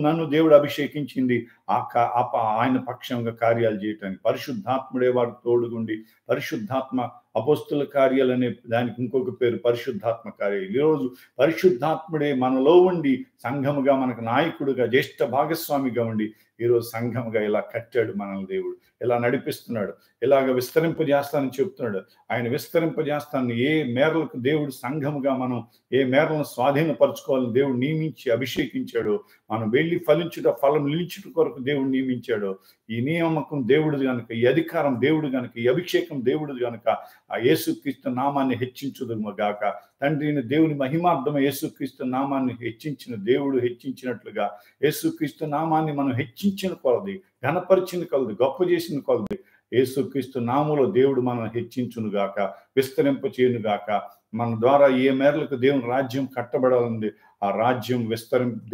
నన్ను దేవుడు అభిషేకించింది ఆయన పక్షంగా కార్యాలు చేయటానికి. పరిశుద్ధాత్ముడే వారికి తోడుగుండి, పరిశుద్ధాత్మ అపోస్తుల కార్యాలు అనే దానికి ఇంకొక పేరు పరిశుద్ధాత్మ కార్యాలు. ఈరోజు పరిశుద్ధాత్ముడే మనలో ఉండి సంఘముగా మనకు నాయకుడుగా జ్యేష్ఠ భాగస్వామిగా ఉండి ఈరోజు సంఘముగా ఇలా కట్టాడు మనల్ని దేవుడు, ఇలా నడిపిస్తున్నాడు, ఇలాగ విస్తరింపజేస్తానని చెప్తున్నాడు. ఆయన విస్తరింపజేస్తానని ఏ మేరలకు దేవుడు సంఘముగా మనం ఏ మేరలను స్వాధీనపరచుకోవాలని దేవుడు నియమించి అభిషేకించాడో, మనం వెళ్ళి ఫలించుట ఫలం నిలిచుట కొరకు దేవుడు నియమించాడో, ఈ నియామకం దేవుడు గనుక, ఈ అధికారం దేవుడు గనుక, ఈ అభిషేకం దేవుడు గనుక ఆ యేసుక్రీస్తు నామాన్ని హెచ్చించుదుము గాక. తండ్రిని దేవుని మహిమార్థం యేసుక్రీస్తు నామాన్ని హెచ్చించిన దేవుడు హెచ్చించినట్లుగా యేసుక్రీస్తు నామాన్ని మనం హెచ్చించిన కొలది, ఘనపరిచిన కొలది, గొప్ప చేసిన కొలది యేసుక్రీస్తు నామములో దేవుడు మనం హెచ్చించును గాక, విస్తరింప చేయను గాక. మన ద్వారా ఏ మేరలకు దేవుని రాజ్యం కట్టబడాలంది ఆ రాజ్యం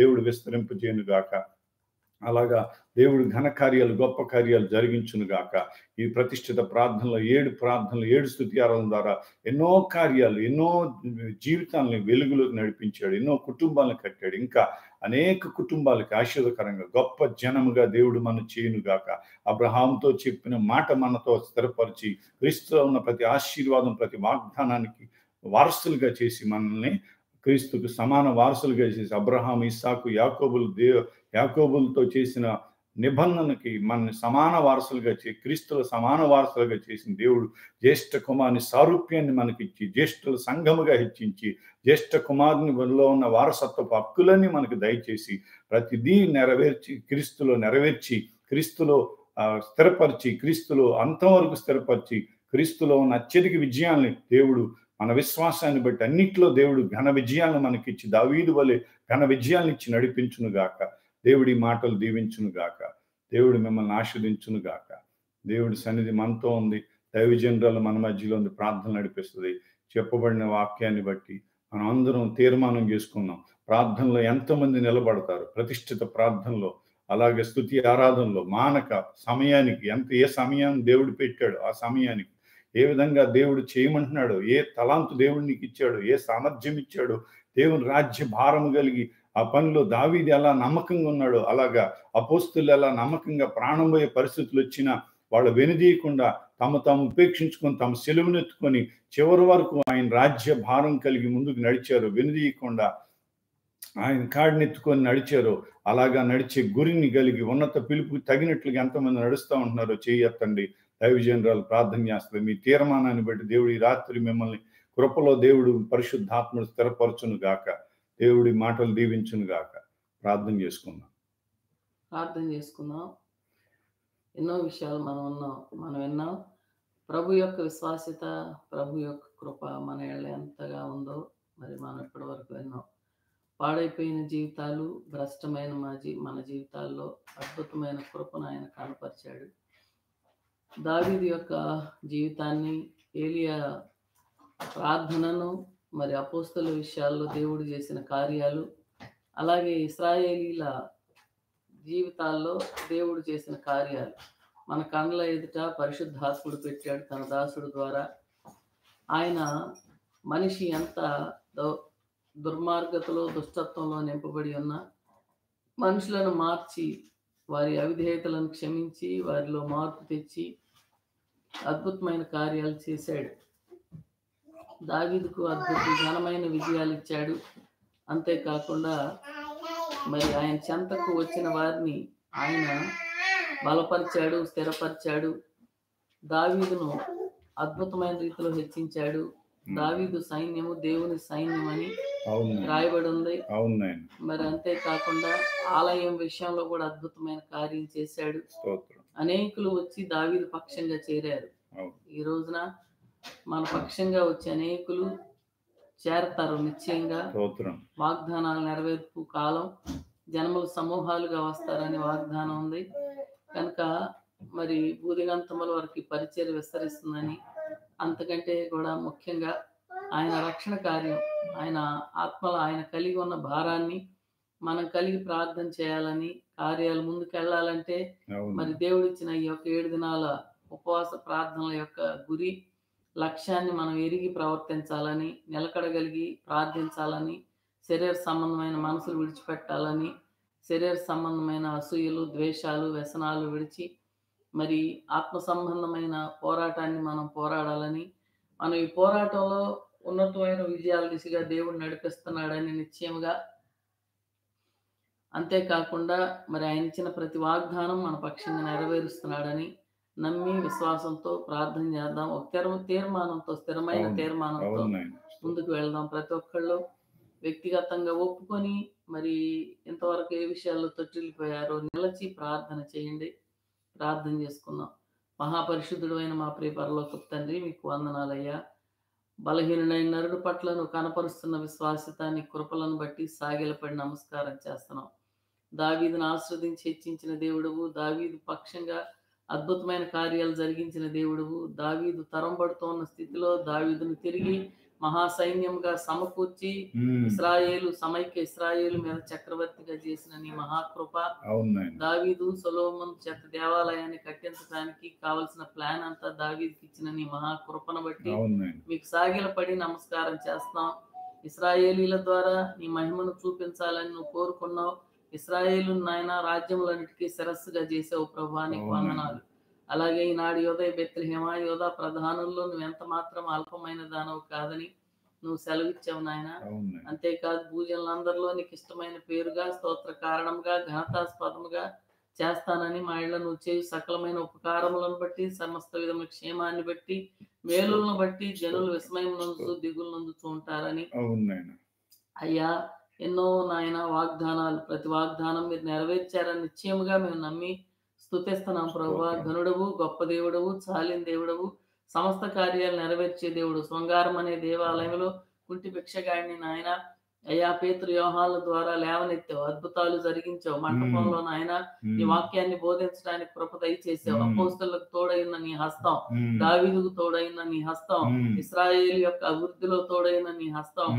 దేవుడు విస్తరింప చేయను గాక. అలాగా దేవుడు ఘన కార్యాలు, గొప్ప కార్యాలు జరిగించును గాక. ఈ ప్రతిష్ఠిత ప్రార్థనలో 7 స్తుతి ఆరాధన ద్వారా ఎన్నో కార్యాలు, ఎన్నో జీవితాలని వెలుగులోకి నడిపించాడు, ఎన్నో కుటుంబాలను కట్టాడు. ఇంకా అనేక కుటుంబాలకి ఆశీర్వదకరంగా గొప్ప జనముగా దేవుడు మనం చేయును గాక. అబ్రహాముతో చెప్పిన మాట మనతో స్థిరపరిచి క్రీస్తులో ఉన్న ప్రతి ఆశీర్వాదం, ప్రతి వాగ్దానానికి వారసులుగా చేసి మనల్ని క్రీస్తుకు సమాన వారసులుగా చేసి అబ్రహాము, ఇస్సాకు, యాకోబులతో చేసిన నిబంధనకి మనల్ని సమాన వారసులుగా క్రీస్తుల సమాన వారసులుగా చేసిన దేవుడు జ్యేష్ఠ కుమారుని సారూప్యాన్ని మనకిచ్చి, జ్యేష్ఠుల సంఘముగా హెచ్చించి, జ్యేష్ఠ కుమారుని వల్ల ఉన్న వారసత్వపు హక్కులన్నీ మనకు దయచేసి ప్రతిదీ నెరవేర్చి క్రీస్తులో స్థిరపరిచి, క్రీస్తులో అంతం వరకు స్థిరపరిచి, క్రీస్తులో ఉన్న అత్యధిక విజయాల్ని దేవుడు మన విశ్వాసాన్ని బట్టి అన్నిట్లో దేవుడు ఘన విజయాలను మనకిచ్చి, దావీదు వలె ఘన విజయాలను ఇచ్చి నడిపించును గాక. దేవుడి మాటలు దీవించును గాక. దేవుడు మిమ్మల్ని ఆశీర్వదించును గాక. దేవుడి సన్నిధి మనతో ఉంది. దైవజనురాలు మన మధ్యలో ఉంది, ప్రార్థన నడిపిస్తుంది. చెప్పబడిన వాక్యాన్ని బట్టి మనం అందరం తీర్మానం చేసుకున్నాం. ప్రార్థనలో ఎంతమంది నిలబడతారు, ప్రతిష్ఠిత ప్రార్థనలో, అలాగే స్తుతి ఆరాధనలో మానక సమయానికి ఏ సమయాన్ని దేవుడు పెట్టాడు ఆ సమయానికి ఏ విధంగా దేవుడు చేయమంటున్నాడు, ఏ తలాంతు దేవుడు నీకు ఇచ్చాడు, ఏ సామర్థ్యం ఇచ్చాడు, దేవుని రాజ్య భారము కలిగి ఆ పనిలో దావీదు ఎలా నమ్మకంగా ఉన్నాడో అలాగా అపోస్తులు ఎలా నమ్మకంగా ప్రాణం పోయే పరిస్థితులు వచ్చినా వాళ్ళు వెనుదీయకుండా తాము ఉపేక్షించుకొని తమ సెలవునెత్తుకొని చివరి వరకు ఆయన రాజ్య భారం కలిగి ముందుకు నడిచారు. వెనుదీయకుండా ఆయన కాడినెత్తుకొని నడిచారు. అలాగా నడిచే గురిని కలిగి ఉన్నత పిలుపుకి తగినట్లుగా ఎంతమంది నడుస్తూ ఉంటున్నారో చేయెత్తండి. దైవజనురాలు ప్రార్థన చేస్తుంది. మీ తీర్మానాన్ని బట్టి దేవుడు ఈ రాత్రి మిమ్మల్ని కృపలో దేవుడు పరిశుద్ధాత్మను స్థిరపరచును గాక. దేవుడి మాటలు దీవించును గాక. ప్రార్థన చేసుకుందాం. ఎన్నో విషయాలు మనం విన్నాం. ప్రభు యొక్క విశ్వాస్యత, ప్రభు యొక్క కృప మన ఏళ్ళ ఎంతగా ఉందో మరి మనం ఇప్పటి వరకు విన్నాం. పాడైపోయిన జీవితాలు, భ్రష్టమైన మన జీవితాల్లో అద్భుతమైన కృపను ఆయన కనపరిచాడు. దావీదు యొక్క జీవితాన్ని, ఏలియా ప్రార్థనను, మరి అపోస్తల విషయాల్లో దేవుడు చేసిన కార్యాలు, అలాగే ఇశ్రాయేలీల జీవితాల్లో దేవుడు చేసిన కార్యాలు మన కళ్ళ ఎదుట పరిశుద్ధాత్ముడు పెట్టాడు తన దాసుడు ద్వారా. ఆయన మనిషి ఎంత దుర్మార్గతలో, దుష్టత్వంలో నింపబడి ఉన్న మనుషులను మార్చి, వారి అవిధేయతలను క్షమించి, వారిలో మార్పు తెచ్చి అద్భుతమైన కార్యాలు చేశాడు. దావీదుకు ఘనమైన విజయాలు ఇచ్చాడు. అంతేకాకుండా మరి ఆయన చెంతకు వచ్చిన వారిని ఆయన బలపరిచాడు, స్థిరపరిచాడు. దావీదును అద్భుతమైన రీతిలో హెచ్చించాడు. దావీదు సైన్యము దేవుని సైన్యం అని రాయబడి ఉంది. మరి అంతేకాకుండా ఆలయం విషయంలో కూడా అద్భుతమైన కార్యం చేశాడు. అనేకులు వచ్చి దావీదు పక్షంగా చేరారు. ఈ రోజున మన పక్షంగా వచ్చి అనేకులు చేరతారు నిశ్చయంగా. వాగ్దానాల నెరవేర్పు కాలం జనములు సమూహాలుగా వస్తారని వాగ్దానం ఉంది. కనుక మరి భూదిగంతముల వరకు ఈ పరిచర్య విస్తరిస్తుందని, అంతకంటే కూడా ముఖ్యంగా ఆయన రక్షణ కార్యం, ఆయన ఆత్మలో ఆయన కలిగి ఉన్న భారాన్ని మనం కలిగి ప్రార్థన చేయాలని, కార్యాలు ముందుకెళ్ళాలంటే అవును. మరి దేవుడిచ్చిన ఈ యొక్క 7 దినాల ఉపవాస ప్రార్థనల యొక్క గురి, లక్ష్యాన్ని మనం ఎరిగి ప్రవర్తించాలని, నిలకడగలిగి ప్రార్థించాలని, శరీర సంబంధమైన మనసులు విడిచిపెట్టాలని, శరీర సంబంధమైన అసూయలు, ద్వేషాలు, వ్యసనాలు విడిచి మరి ఆత్మ సంబంధమైన పోరాటాన్ని మనం పోరాడాలని, మనం ఈ పోరాటంలో ఉన్నతమైన విజయాల దిశగా దేవుడు నడిపిస్తున్నాడని నిశ్చయముగా, అంతేకాకుండా మరి ఆయన ఇచ్చిన ప్రతి వాగ్దానం మన పక్షంగా నెరవేరుస్తున్నాడని నమ్మి విశ్వాసంతో ప్రార్థన చేద్దాం. ఒక తీర్మానంతో, స్థిరమైన అవును. తీర్మానంతో అవును నాయన. ముందుకు వెళ్దాం. ప్రతి ఒక్కళ్ళు వ్యక్తిగతంగా ఒప్పుకొని మరి ఇంతవరకు ఏ విషయాల్లో తొట్టిల్లిపోయారో నిలిచి ప్రార్థన చేయండి. ప్రార్థన చేసుకుందాం. మహాపరిశుద్ధుడు అయిన మా ప్రియ పరలోకపు తండ్రి, మీకు వందనాలయ్యా. బలహీనుడైన నరుడు పట్ల నువ్వు కనపరుస్తున్న విశ్వాసత, నీ కృపలను బట్టి సాగిలపడి నమస్కారం చేస్తున్నాం. దావీదును ఆశ్రదించి హెచ్చించిన దేవుడువు, దావీదు పక్షంగా అద్భుతమైన కార్యాలు జరిగించిన దేవుడువు, దావీదు తరం పడుతున్న స్థితిలో దావీదును తిరిగి మహాసైన్యంగా సమకూర్చి సమైక్య ఇశ్రాయేలు మీద చక్రవర్తిగా చేసిన నీ మహాకృప, దావీదు సొలొమోను చేత దేవాలయాన్ని కట్టించడానికి కావలసిన ప్లాన్ అంతా దావీదుకి ఇచ్చిన నీ మహాకృపను బట్టి మీకు సాగిలపడి నమస్కారం చేస్తాం. ఇశ్రాయేలీల ద్వారా నీ మహిమను చూపించాలని నువ్వు కోరుకున్నావు. ఇశ్రాయేలు నాయన రాజ్యములన్నిటికీ శిరస్సుగా చేసావు ప్రభా, నీకు వందనాలు. అలాగే ఈనాడు యోధ బెత్లెహేమ యోధ ప్రధానుల్లో నువ్వు ఎంత మాత్రం అల్పమైన దానవు కాదని నువ్వు సెలవిచ్చావు నాయన. అంతేకాదు భూజనులందరిలో నీకు ఇష్టమైన పేరుగా, స్తోత్ర కారణంగా, ఘనతాస్పదముగా చేస్తానని మా ఇళ్ళ నువ్వు చేయి సకలమైన ఉపకారములను బట్టి, సమస్త విధమైన క్షేమాన్ని బట్టి, మేలులను బట్టి జనులు విస్మయం నందుతూ దిగులు నందుతూ ఉంటారని అయ్యా ఎన్నో నాయన వాగ్దానాలు, ప్రతి వాగ్దానం మీరు నెరవేర్చారని నిశ్చయముగా మేము నమ్మి స్తుతిస్తున్నాం ప్రభువా. ఘనుడవు, గొప్ప దేవుడవు, చాలిన దేవుడవు, సమస్త కార్యాలు నెరవేర్చే దేవుడు. శృంగారం అనే దేవాలయంలో కుంటి భిక్షగాడిని నాయన అయ్యా పేతురు యోహానుల ద్వారా లేవనెత్తావు, అద్భుతాలు జరిగించావు. మంటపంలో నాయన నీ వాక్యాన్ని బోధించడానికి కృప దయచేసావు. అపోస్తలులకు తోడైన నీ హస్తం, దావీదుకు తోడైన నీ హస్తం, ఇశ్రాయేలు యొక్క అభివృద్ధిలో తోడైన నీ హస్తం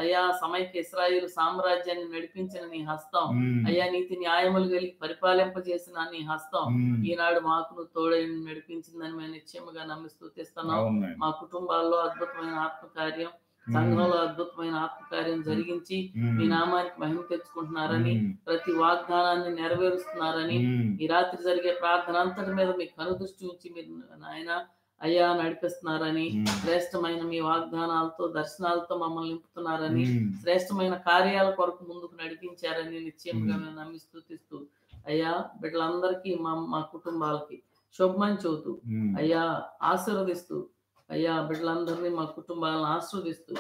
అయ్యా, సమైక్య ఇశ్రాయేలు సామ్రాజ్యాన్ని నడిపించిన నీ హస్తం అయ్యా, నీతి న్యాయములు కలిగి పరిపాలింపజేసిన నీ హస్తం ఈనాడు మాకు నువ్వు తోడైన నడిపించిందని మేము నిశ్చయముగా నమ్మి స్తుతిస్తున్నాం. మా కుటుంబాల్లో అద్భుతమైన ఆత్మకార్యం, సంఘంలో అద్భుతమైన ఆత్మకార్యం జరిగించి మీ నామానికి మహిమ తెచ్చుకుంటున్నారని, ప్రతి వాగ్దానాన్ని నెరవేరుస్తున్నారని, ఈ రాత్రి జరిగే ప్రార్థన అంతటి మీద మీ కనుదృష్టి ఉంచి మీరు నాయన అయ్యా నడిపిస్తున్నారని, శ్రేష్టమైన మీ వాగ్దానాలతో, దర్శనాలతో మమ్మల్ని నింపుతున్నారని, శ్రేష్టమైన కార్యాల కొరకు ముందుకు నడిపించారని నిశ్చయంగా మేము నమ్మి స్తుతిస్తూ అయ్యా బిడ్డలందరికీ మా కుటుంబాలకి శుభమని చెబుతూ అయ్యా ఆశీర్వదిస్తూ అయ్యా బిడ్డలందరినీ మా కుటుంబాలను ఆశీర్వదిస్తూ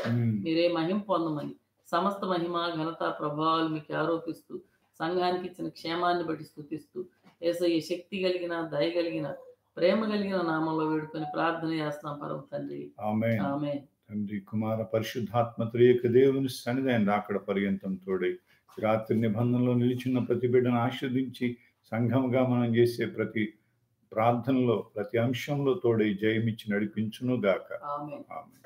మీరే మహిమ పొందమని, సమస్త మహిమ ఘనత ప్రభావాలు మీకు ఆరోపిస్తూ, సంఘానికి ఇచ్చిన క్షేమాన్ని బట్టి స్తుతిస్తూ యేసయ్య శక్తి కలిగిన, దయ కలిగిన, ప్రేమ కలిగిన నామంలో వేడుకొని ప్రార్థన చేస్తున్నాం పరమ తండ్రి. ఆమేన్. తండ్రి, కుమార, పరిశుద్ధాత్మ త్రియేక దేవుని సన్నిధానం రాకడ పర్యంతం తోడై రాత్రి నిబంధనలో నిలిచిన ప్రతి బిడ్డను ఆశీర్వదించి, సంఘంగా మనం చేసే ప్రతి ప్రార్థనలో, ప్రతి అంశంలో తోడై జయమిచ్చి నడిపించును గాక. ఆమేన్. ఆమేన్.